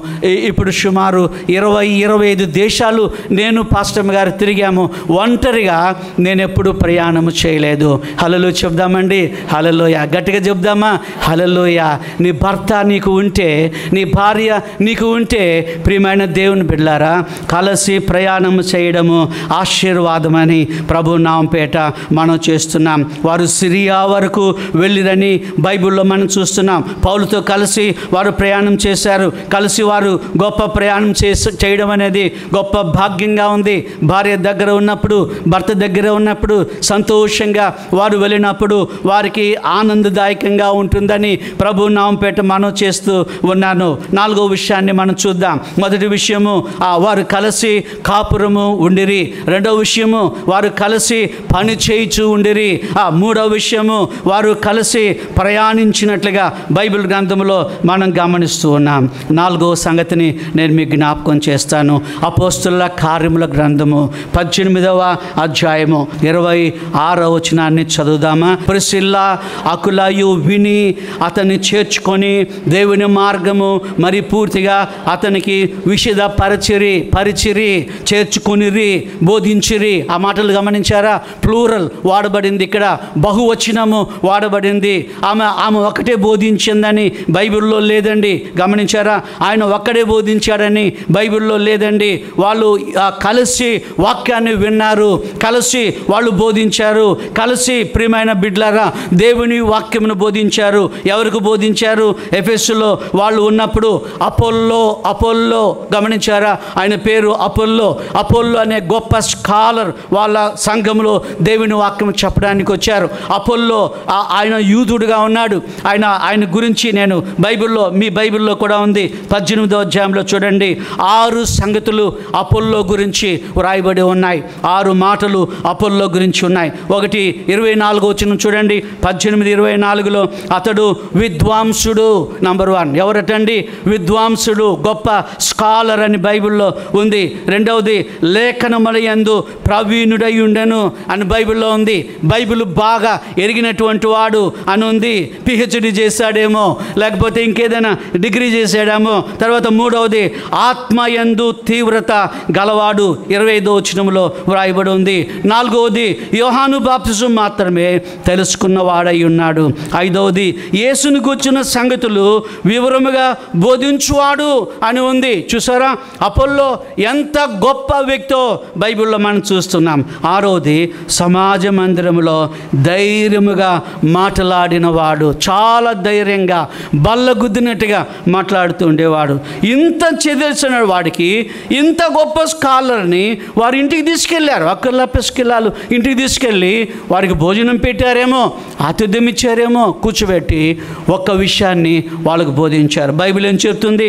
ఇప్పుడు సుమారు 20-25 దేశాలు నేను పాస్టమ్మ గారు తిరిగాము. ఒంటరిగా నేను ఎప్పుడు ప్రయాణం చేయలేదు. హల్లెలూయా చెప్దామండి, హల్లెలూయా గట్టిగా చెప్దామా? హల్లెలూయా. నీ భర్త నీకు ఉంటే, నీ భార్య నీకు ఉంటే, ప్రియమైన దేవుని బిడ్డలారా, కలిసి ప్రయాణం చేయడము ఆశీర్వాదమని ప్రభు నామంపేట మనం చేస్తున్నాం. వారు సిరియా వరకు వెళ్ళిరని బైబిల్లో మనం చూస్తున్నాం. పౌలుతో కలిసి వారు ప్రయాణం చేశారు. కలిసి వారు గొప్ప ప్రయాణం చేయడం అనేది గొప్ప భాగ్యంగా ఉంది. భార్య దగ్గర ఉన్నప్పుడు, భర్త దగ్గర ఉన్నప్పుడు, సంతోషంగా వారు వెళ్ళినప్పుడు వారికి ఆనందదాయకంగా ఉంటుందని ప్రభు నామంపేట మనం చేస్తూ ఉన్నాను. 4వ విషయాన్ని మనం చూద్దాం. మొదటి విషయము, వారు కలిసి కాపురము ఉండిరి. 2వ విషయము, వారు కలిసి పని చేయించు ఉండిరి. 3వ విషయము, వారు కలిసి ప్రయాణించినట్లుగా బైబిల్ గ్రంథంలో మనం గమనిస్తూ ఉన్నాం. 4వ సంగతిని నేను మీకు జ్ఞాపకం చేస్తాను. అపోస్తుల కార్యముల గ్రంథము 18వ అధ్యాయము 26వ వచనాన్ని చదువుదామా? ప్రిస్కిల్లా అకులయు విని అతన్ని చేర్చుకొని దేవుని మార్గము మరి పూర్తిగా అతనికి పరిచిరి, చేర్చుకునిరి, బోధించిరి. ఆ మాటలు గమనించారా? ప్లూరల్ వాడబడింది, ఇక్కడ బహువచనము వాడబడింది. ఆమె ఒకటే బోధించిందని బైబిల్లో లేదండి. గమనించారా? ఆయన ఒక్కడే బోధించాడని బైబిల్లో లేదండి. వాళ్ళు కలిసి వాక్యాన్ని విన్నారు, కలిసి వాళ్ళు బోధించారు, కలిసి ప్రియమైన బిడ్డలారా దేవుని వాక్యమును బోధించారు. ఎవరికి బోధించారు? ఎఫెసులో వాళ్ళు ఉన్నప్పుడు అపోల్లో గమనించారా? ఆయన పేరు అపోల్లో అనే గొప్ప స్కాలర్ వాళ్ళ సంఘంలో దేవుని వాక్యం చెప్పడానికి వచ్చారు. అపోల్లో ఆయన యూదుడుగా ఉన్నాడు. ఆయన గురించి నేను మీ బైబిల్లో కూడా ఉంది. 18వ అధ్యాయంలో చూడండి, 6 సంగతులు అపోల్లో గురించి వ్రాయబడి ఉన్నాయి. 6 మాటలు అపోల్లో గురించి ఉన్నాయి. 1:24 వచనం చూడండి. 18:24లో అతడు విద్వాంసుడు. నంబర్ 1 ఎవరటండి? విద్వాంసుడు, గొప్ప స్కాలర్ అని బైబిల్లో ఉంది. 2వది లేఖనములయందు ప్రవీణుడై ఉండెను అని బైబిల్లో ఉంది. బైబిల్ బాగా ఎరిగినటువంటి వాడు అని ఉంది. పిహెచ్డి చేశాడేమో, లేకపోతే ఇంకేదైనా డిగ్రీ చేశాడేమో. తర్వాత 3వది ఆత్మయందు తీవ్రత గలవాడు, 25వ వచనంలో వ్రాయబడి ఉంది. 4వది యోహాను బాప్తిజం మాత్రమే తెలుసుకున్నవాడై ఉన్నాడు. 5వది యేసును గూర్చిన సంగతులు వివరముగా బోధించువాడు అని ఉంది. చూసారా? అపోల్లో ఎంత గొప్ప వ్యక్తో బైబిల్లో మనం చూస్తున్నాం. 6వది సమాజ మందిరంలో ధైర్యముగా మాట్లాడిన వాడు, చాలా ధైర్యంగా బల్లగుద్దినట్టుగా మాట్లాడుతూ ఉండేవాడు. ఇంత చెదిల్చిన వాడికి, ఇంత గొప్ప స్కాలర్ని వారి ఇంటికి తీసుకెళ్లారు. అక్కర్లా పిస్కిల్లాలు ఇంటికి తీసుకెళ్ళి వారికి భోజనం పెట్టారేమో, ఆతిథ్యం ఇచ్చారేమో, కూర్చోబెట్టి ఒక్క విషయాన్ని వాళ్ళకు బోధించారు. బైబిల్ ఏం చెప్తుంది?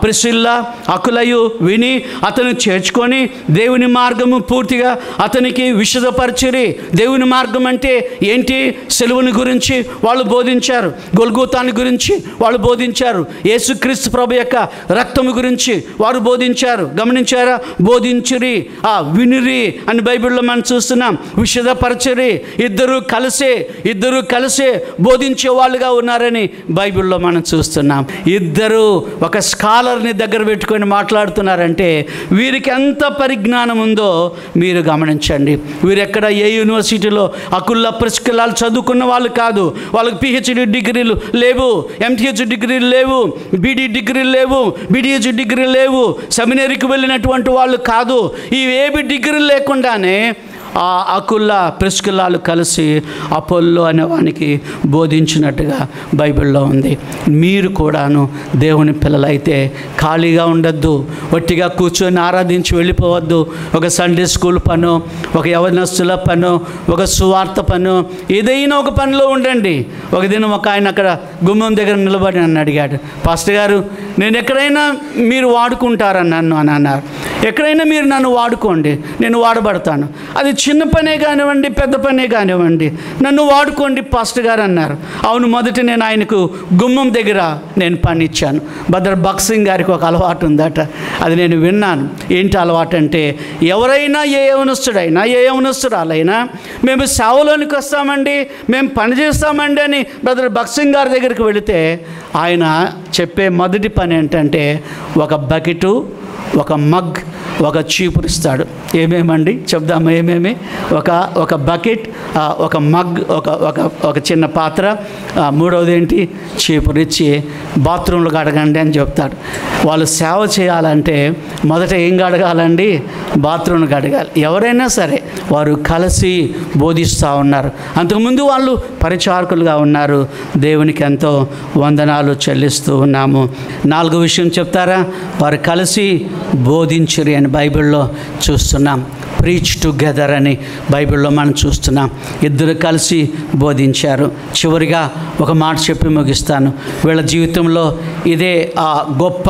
ప్రిస్కిల్లా అకులయు విని అతను చేర్చుకొని దేవుని మార్గము పూర్తిగా అతనికి విశదపరిచిరి. దేవుని మార్గం అంటే ఏంటి? సెలవుని గురించి వాళ్ళు బోధించారు, గొల్గోతాని గురించి వాళ్ళు బోధించారు, యేసుక్రీస్తు ప్రభు యొక్క రక్తము గురించి వారు బోధించారు. బోధించారు. గమనించారా? బోధించురి, వినురి అని బైబిల్లో మనం చూస్తున్నాం. విషదపరచురి, ఇద్దరు కలిసే బోధించే వాళ్ళుగా ఉన్నారని బైబిల్లో మనం చూస్తున్నాం. ఇద్దరు ఒక స్కాలర్ని దగ్గర పెట్టుకొని మాట్లాడుతున్నారంటే వీరికి ఎంత పరిజ్ఞానం ఉందో మీరు గమనించండి. వీరెక్కడ ఏ యూనివర్సిటీలో అకుల్లా ప్రిస్కిల్లాలు చదువుకున్న వాళ్ళు కాదు. వాళ్ళకి పిహెచ్డి డిగ్రీలు లేవు, ఎంటీహెచ్ డిగ్రీలు లేవు, బీడీ డిగ్రీలు లేవు, బీడీహెచ్ డిగ్రీలు లేవు, సెమినరీకి వెళ్ళినటువంటి వాళ్ళు కాదు. ఇవేవి డిగ్రీలు లేకుండానే ఆ అకుల్లా ప్రిస్కిల్లాలు కలిసి అపోల్లో అనేవానికి బోధించినట్టుగా బైబిల్లో ఉంది. మీరు కూడాను దేవుని పిల్లలైతే ఖాళీగా ఉండొద్దు, ఒట్టిగా కూర్చొని ఆరాధించి వెళ్ళిపోవద్దు. ఒక సండే స్కూల్ పను, ఒక యవనస్తుల పను, ఒక సువార్త పను, ఏదైనా ఒక పనిలో ఉండండి. ఒక దినం ఒక ఆయన అక్కడ గుమ్మం దగ్గర నిలబడి నన్ను అడిగాడు, పాస్టర్ గారు నేను ఎక్కడైనా మీరు వాడుకుంటారా నన్ను అని అన్నారు. ఎక్కడైనా మీరు నన్ను వాడుకోండి, నేను వాడబడతాను. అది చిన్న పనే కానివ్వండి, పెద్ద పనే కానివ్వండి, నన్ను వాడుకోండి పాస్టర్ గారు అన్నారు. అవును, మొదట నేను ఆయనకు గుమ్మం దగ్గర నేను పని ఇచ్చాను. భద్ర బక్సింగ్ గారికి ఒక అలవాటు ఉందట, అది నేను విన్నాను. ఏంటి అలవాటు అంటే, ఎవరైనా ఏ యవనస్తురాలైనా మేము సేవలోనికి వస్తామండి, మేము పని చేస్తామండి అని బ్రదర్ బక్సింగ్ గారి దగ్గరికి వెళితే ఆయన చెప్పే మొదటి పని ఏంటంటే ఒక బకెటు, ఒక మగ్, ఒక చీపురు ఇస్తాడు. ఏమేమండి చెప్దాము? ఏమేమి? ఒక బకెట్, ఒక మగ్, ఒక చిన్న పాత్ర, మూడవది ఏంటి? చీపురు ఇచ్చి బాత్రూంలో కడగండి అని చెప్తాడు. వాళ్ళు సేవ చేయాలంటే మొదట ఏం కడగాలండి? బాత్రూంలు కడగాలి. ఎవరైనా సరే వారు కలిసి బోధిస్తూ ఉన్నారు. అంతకుముందు వాళ్ళు పరిచారకులుగా ఉన్నారు. దేవునికి ఎంతో వందనాలు చెల్లిస్తూ ఉన్నాము. 4వ విషయం చెప్తారా? వారు కలిసి బోధించురి అని బైబిల్లో చూస్తున్నాం. ప్రీచ్ టుగెదర్ అని బైబిల్లో మనం చూస్తున్నాం. ఇద్దరు కలిసి బోధించారు. చివరిగా ఒక మాట చెప్పి ముగిస్తాను. వీళ్ళ జీవితంలో ఇదే ఆ గొప్ప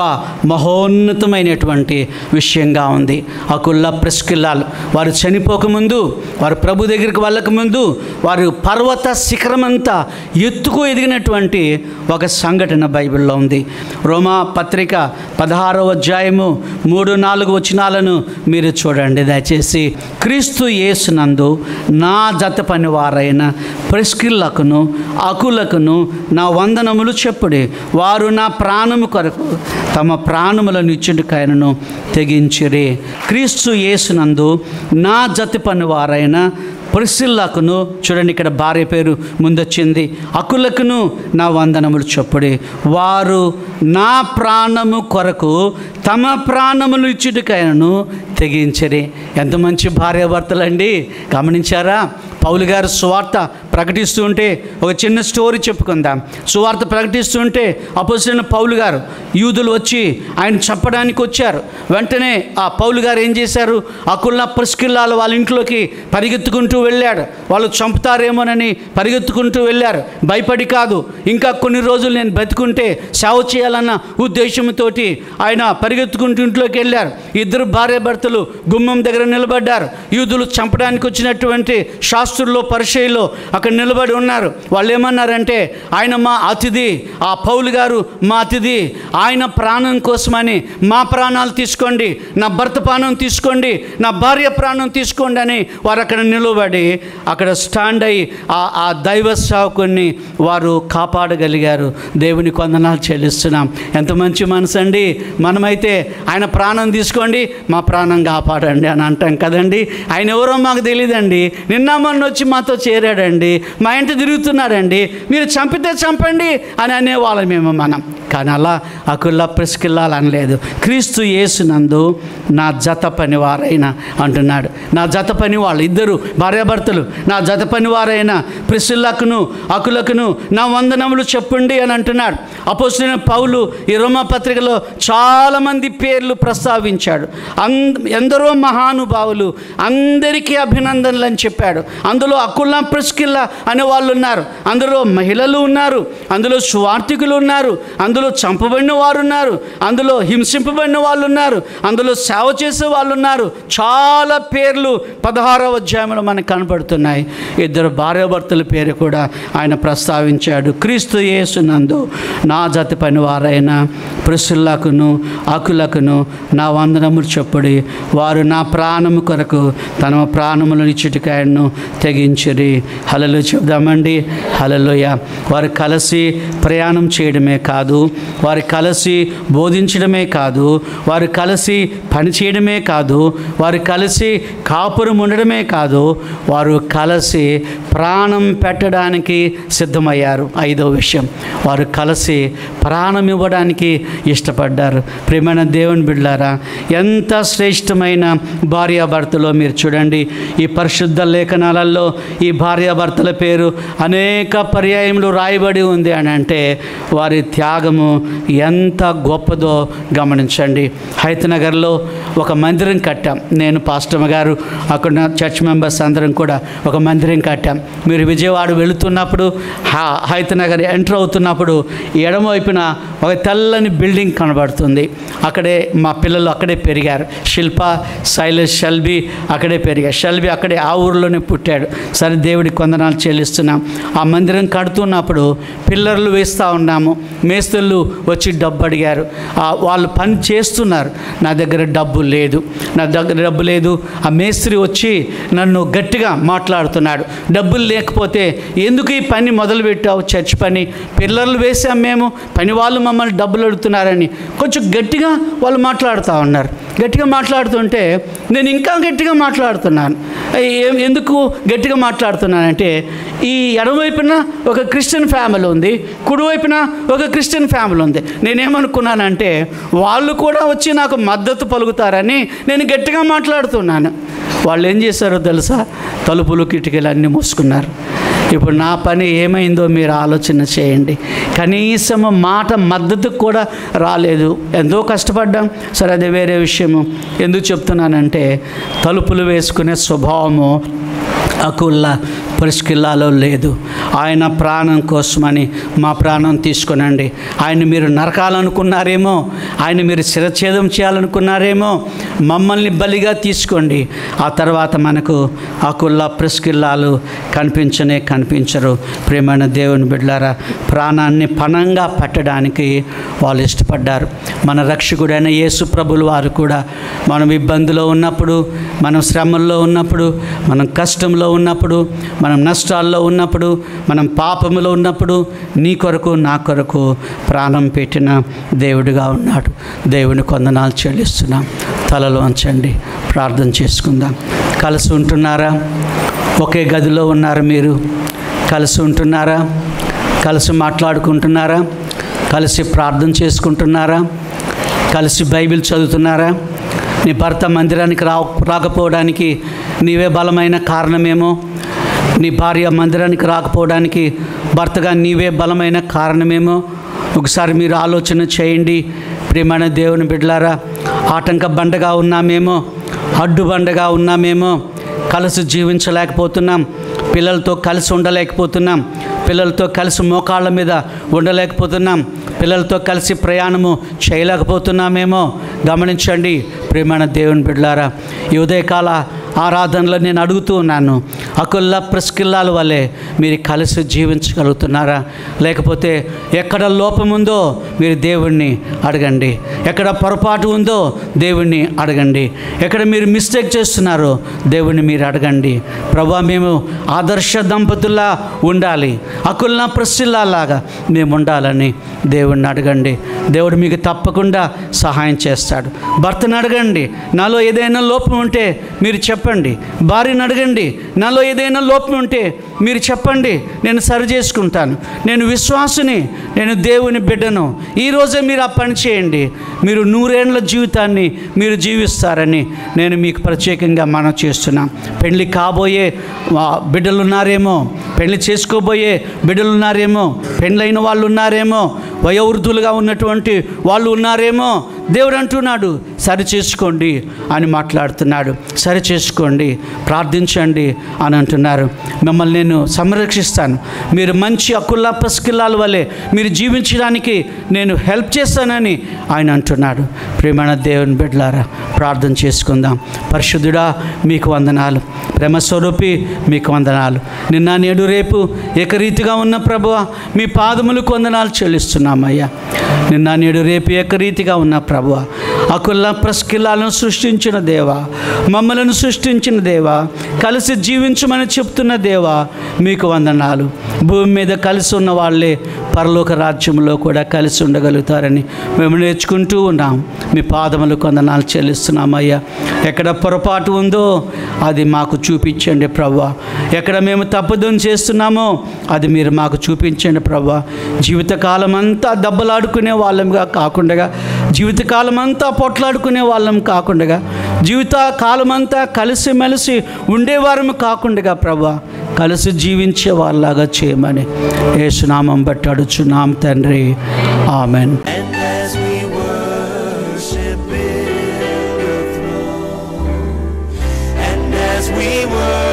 మహోన్నతమైనటువంటి విషయంగా ఉంది. అకుల్లా ప్రిస్కిల్లాలు వారు చనిపోకముందు, వారు ప్రభు దగ్గరికి వెళ్ళకముందు వారు పర్వత శిఖరమంతా ఎత్తుకు ఎదిగినటువంటి ఒక సంఘటన బైబిల్లో ఉంది. రోమా పత్రిక 16వ అధ్యాయము 3-4 వచనాలను మీరు చూడండి దయచేసి. క్రీస్తు యేసునందు నా జత పని వారైన ప్రిస్కిల్లకును అకులకును నా వందనములు చెప్పుడి. వారు నా ప్రాణము కొరకు తమ ప్రాణములను ఇచ్చుటకైనను తెగించిరి. క్రీస్తు యేసునందు నా జత పని వారైన ప్రిస్కిల్లకును, చూడండి ఇక్కడ భార్య పేరు ముందొచ్చింది, అకులకును నా వందనములు చెప్పుడి. వారు నా ప్రాణము కొరకు తమ ప్రాణములు ఇచ్చుటకైనను తెగించరి. ఎంత మంచి భార్యాభర్తలండి! గమనించారా? పౌలు గారు సువార్త ప్రకటిస్తూ ఉంటే ఒక చిన్న స్టోరీ చెప్పుకుందాం. సువార్త ప్రకటిస్తూ ఉంటే అపోస్తలుడైన పౌలు గారు యూదులు వచ్చి ఆయన చంపడానికి వచ్చారు. వెంటనే ఆ పౌలు గారు ఏం చేశారు? అకుల్లా ప్రిస్కిల్లాల వాళ్ళ ఇంట్లోకి పరిగెత్తుకుంటూ వెళ్ళాడు. వాళ్ళు చంపుతారేమోనని పరిగెత్తుకుంటూ వెళ్ళారు. భయపడి కాదు, ఇంకా కొన్ని రోజులు నేను బతుకుంటే సేవ చేయాలన్న ఉద్దేశంతో ఆయన పరిగెత్తుకుంటూ ఇంట్లోకి వెళ్ళారు. ఇద్దరు భార్యాభర్తలు గుమ్మం దగ్గర నిలబడ్డారు. యూదులు చంపడానికి వచ్చినటువంటి శాస్త్రుల్లో పరిచయలో అక్కడ నిలబడి ఉన్నారు. వాళ్ళు ఏమన్నారంటే, ఆయన మా అతిథి, ఆ పౌలు గారు మా అతిథి, ఆయన ప్రాణం కోసమని మా ప్రాణాలు తీసుకోండి, నా భర్త ప్రాణం తీసుకోండి, నా భార్య ప్రాణం తీసుకోండి అని వారు అక్కడ నిలబడి అక్కడ స్టాండ్ అయ్యి ఆ దైవ సేవకుని వారు కాపాడగలిగారు. దేవునికి వందనాలు చెల్లిస్తున్నాం. ఎంత మంచి మనసు అండి! మనమైతే ఆయన ప్రాణం తీసుకోండి, మా ప్రాణం కాపాడండి అని అంటాం కదండి. ఆయన ఎవరో మాకు తెలియదండి, నిన్న మొన్న వచ్చి మాతో చేరాడండి, మా ఇంటి తిరుగుతున్నాడండి, మీరు చంపితే చంపండి అని అనేవాళ్ళమేమో మనం. కానీ అలా అకుల్లా ప్రిస్కిల్లాలు అనలేదు. క్రీస్తు యేసునందు నా జత పనివారైన అంటున్నాడు. నా జత పని వాళ్ళు ఇద్దరు భార్యాభర్తలు, నా జత పనివారైన ప్రిస్కిల్లాకును అకులకును నా వందనములు చెప్పండి అని అంటున్నాడు. అపోస్తలుడైన పౌలు ఈ రోమా పత్రికలో చాలామంది పేర్లు ప్రస్తావించాడు. ఎందరో మహానుభావులు, అందరికీ అభినందనలు అని చెప్పాడు. అందులో అకుల్లా ప్రిస్కిల్లా అనే వాళ్ళు ఉన్నారు, అందులో మహిళలు ఉన్నారు, అందులో సువార్థికులు ఉన్నారు, అందులో అందులో చంపబడిన వారు ఉన్నారు, అందులో హింసింపబడిన వాళ్ళు ఉన్నారు, అందులో సేవ చేసే వాళ్ళు ఉన్నారు. చాలా పేర్లు 16వ అధ్యాయంలో మనకు కనపడుతున్నాయి. 2 భార్యాభర్తల పేరు కూడా ఆయన ప్రస్తావించాడు. క్రీస్తు యేసునందు నా జత పని వారైన ప్రిస్కిల్లకును అకులకును నా వందనములు చెప్పుడి. వారు నా ప్రాణము కొరకు తన ప్రాణములను ఇచ్చుటకాయను తెగించిరి. హల్లెలూయా చెప్దామండి. హల్లెలూయా. వారు కలిసి ప్రయాణం చేయడమే కాదు, వారు కలిసి బోధించడమే కాదు, వారు కలిసి పని చేయడమే కాదు, వారు కలిసి కాపురం ఉండడమే కాదు, వారు కలిసి ప్రాణం పెట్టడానికి సిద్ధమయ్యారు. 5వ విషయం, వారు కలిసి ప్రాణం ఇవ్వడానికి ఇష్టపడ్డారు. ప్రియమైన దేవుని బిడ్డలారా, ఎంత శ్రేష్టమైన భార్యాభర్తలో మీరు చూడండి. ఈ పరిశుద్ధ లేఖనాలలో ఈ భార్యాభర్తల పేరు అనేక పర్యాయములు రాయబడి ఉంది అని అంటే వారి త్యాగము ఎంత గొప్పదో గమనించండి. హైతనగర్లో ఒక మందిరం కట్టాం. నేను పాస్టర్ గారు అక్కడ చర్చ్ మెంబర్స్ అందరం కూడా ఒక మందిరం కట్టాం. మీరు విజయవాడ వెళుతున్నప్పుడు హైతనగర్ ఎంటర్ అవుతున్నప్పుడు ఎడమ వైపున ఒక తెల్లని బిల్డింగ్ కనబడుతుంది. అక్కడే మా పిల్లలు అక్కడే పెరిగారు. శిల్ప, శైలేష్, షెల్బీ అక్కడే పెరిగారు. షెల్బీ అక్కడే ఆ ఊరిలోనే పుట్టాడు. సరే, దేవుడికి వందనాలు చెల్లిస్తున్నాం. ఆ మందిరం కడుతున్నప్పుడు పిల్లర్లు వేస్తూ ఉన్నాము. మేస్త్రులు వచ్చి డబ్బు అడిగారు. వాళ్ళు పని చేస్తున్నారు. నా దగ్గర డబ్బు లేదు. ఆ మేస్త్రి వచ్చి నన్ను గట్టిగా మాట్లాడుతున్నాడు. డబ్బులు లేకపోతే ఎందుకు ఈ పని మొదలుపెట్టావు? చర్చ్ పని, పిల్లర్లు వేసాం మేము, పని వాళ్ళు మమ్మల్ని డబ్బులు అడుగుతున్నారని కొంచెం గట్టిగా వాళ్ళు మాట్లాడుతూ ఉన్నారు. గట్టిగా మాట్లాడుతుంటే నేను ఇంకా గట్టిగా మాట్లాడుతున్నాను. ఎందుకు గట్టిగా మాట్లాడుతున్నానంటే ఈ ఎడమవైపున ఒక క్రిస్టియన్ ఫ్యామిలీ ఉంది, కుడివైపున ఒక క్రిస్టియన్ ఫ్యామిలీ ఉంది. నేనేమనుకున్నానంటే వాళ్ళు కూడా వచ్చి నాకు మద్దతు పలుకుతారని నేను గట్టిగా మాట్లాడుతున్నాను. వాళ్ళు ఏం చేశారో తెలుసా? తలుపులు కిటికీలు అన్నీ మూసుకున్నారు. ఇప్పుడు నా పని ఏమైందో మీరు ఆలోచన చేయండి. కనీసం మాట మద్దతుకు కూడా రాలేదు. ఎంతో కష్టపడ్డాం. సరే, అది వేరే విషయము. ఎందుకు చెప్తున్నానంటే తలుపులు వేసుకునే స్వభావము అకుల్లా ప్రిస్కిల్లాలో లేదు. ఆయన ప్రాణం కోసమని మా ప్రాణం తీసుకునండి. ఆయన మీరు నరకాలనుకున్నారేమో, ఆయన మీరు శిరఛేదం చేయాలనుకున్నారేమో, మమ్మల్ని బలిగా తీసుకోండి. ఆ తర్వాత మనకు అకుల్లా ప్రిస్కిల్లాలు కనిపించరు. ప్రియమైన దేవుని బిడ్డలారా, ప్రాణాన్ని పణంగా పెట్టడానికి వాళ్ళు ఇష్టపడ్డారు. మన రక్షకుడైన యేసు ప్రభుల వారు కూడా మనం ఇబ్బందిలో ఉన్నప్పుడు, మనం శ్రమల్లో ఉన్నప్పుడు, మనం కష్టంలో ఉన్నప్పుడు, మనం నష్టాల్లో ఉన్నప్పుడు, మనం పాపములో ఉన్నప్పుడు నీ కొరకు నా కొరకు ప్రాణం పెట్టిన దేవుడిగా ఉన్నాడు. దేవుని వందనాలు చెల్లిస్తున్నాం. తలలో వంచండి, ప్రార్థన చేసుకుందాం. కలిసి ఉంటున్నారా? ఒకే గదిలో ఉన్నారు మీరు? కలిసి ఉంటున్నారా? కలిసి మాట్లాడుకుంటున్నారా? కలిసి ప్రార్థన చేసుకుంటున్నారా? కలిసి బైబిల్ చదువుతున్నారా? నీ భర్త మందిరానికి రాకపోవడానికి నీవే బలమైన కారణమేమో, నీ భార్య మందిరానికి రాకపోవడానికి భర్తగా నీవే బలమైన కారణమేమో. ఒకసారి మీరు ఆలోచన చేయండి. ప్రియమైన దేవుని బిడ్డలారా, ఆటంక బండగా ఉన్నామేమో, అడ్డుబండగా ఉన్నామేమో, కలిసి జీవించలేకపోతున్నాం, పిల్లలతో కలిసి ఉండలేకపోతున్నాం, పిల్లలతో కలిసి మోకాళ్ళ మీద ఉండలేకపోతున్నాం, పిల్లలతో కలిసి ప్రయాణము చేయలేకపోతున్నామేమో. గమనించండి ప్రియమైన దేవుని బిడ్డలారా, ఈ ఉదయకాల ఆరాధనలో నేను అడుగుతూ ఉన్నాను, అకుల్లా ప్రిస్కిల్లాల వల్లే మీరు కలిసి జీవించగలుగుతున్నారా? లేకపోతే ఎక్కడ లోపం ఉందో మీరు దేవుణ్ణి అడగండి. ఎక్కడ పొరపాటు ఉందో దేవుణ్ణి అడగండి. ఎక్కడ మీరు మిస్టేక్ చేస్తున్నారో దేవుణ్ణి మీరు అడగండి. ప్రభువా, మేము ఆదర్శ దంపతుల్లా ఉండాలి, అకుల్లా ప్రిస్కిల్లాలాగా మేము ఉండాలని దేవుణ్ణి అడగండి. దేవుడు మీకు తప్పకుండా సహాయం చేస్తాడు. భర్తను అడగండి, నాలో ఏదైనా లోపం ఉంటే మీరు చెప్పండి. భార్యను అడగండి, నాలో ఏదైనా లోపం ఉంటే మీరు చెప్పండి, నేను సరి చేసుకుంటాను. నేను విశ్వాసుని, నేను దేవుని బిడ్డను. ఈరోజే మీరు ఆ పని చేయండి. మీరు 100 ఏళ్ల జీవితాన్ని మీరు జీవిస్తారని నేను మీకు ప్రత్యేకంగా మనం చేస్తున్నాం. పెళ్లి కాబోయే బిడ్డలున్నారేమో, పెళ్లి చేసుకోబోయే బిడ్డలున్నారేమో, పెళ్ళైన వాళ్ళు ఉన్నారేమో, వయోవృద్ధులుగా ఉన్నటువంటి వాళ్ళు ఉన్నారేమో. దేవుడు అంటున్నాడు సరి చేసుకోండి అని మాట్లాడుతున్నాడు. సరి చేసుకోండి, ప్రార్థించండి అని అంటున్నారు. మిమ్మల్ని నేను సంరక్షిస్తాను, మీరు మంచి అకుల్లా పసికిల్లాల వలె మీరు జీవించడానికి నేను హెల్ప్ చేస్తానని ఆయన అంటున్నాడు. ప్రియమైన దేవుని బిడ్డలారా, ప్రార్థన చేసుకుందాం. పరిశుద్ధుడా మీకు వందనాలు, ప్రేమస్వరూపి మీకు వందనాలు. నిన్న నేడు రేపు ఏకరీతిగా ఉన్న ప్రభువా మీ పాదములకు వందనాలు చెల్లిస్తున్నామయ్యా. నిన్న నేడు రేపు ఏకరీతిగా ఉన్న ప్రభువా, అకుల్లా పసికిల్లాలను సృష్టించిన దేవా, మమ్మలను సృష్టించిన దేవా, కలిసి జీవించమని చెప్తున్న దేవా మీకు వందనాలు. భూమి మీద కలిసి ఉన్న వాళ్ళే పరలోక రాజ్యంలో కూడా కలిసి ఉండగలుగుతారని మేము నేర్చుకుంటూ ఉన్నాం. మీ పాదములకు వందనాలు చెల్లిస్తున్నామయ్యా. ఎక్కడ పొరపాటు ఉందో అది మాకు చూపించండి ప్రభువా. ఎక్కడ మేము తప్పుదం చేస్తున్నామో అది మీరు మాకు చూపించండి ప్రభువా. జీవితకాలం అంతా దెబ్బలాడుకునే వాళ్ళంగా కాకుండా, జీవితకాలం అంతా పొట్లాడుకునే వాళ్ళం కాకుండా, జీవితకాలం అంతా కలిసిమెలిసి ఉండేవారము కాకుండా ప్రభువా, కలిసి జీవించే వాళ్ళలాగా చేయమని యేసునామం బట్టి అడుగుచున్నాం తండ్రి. ఆమెన్. We were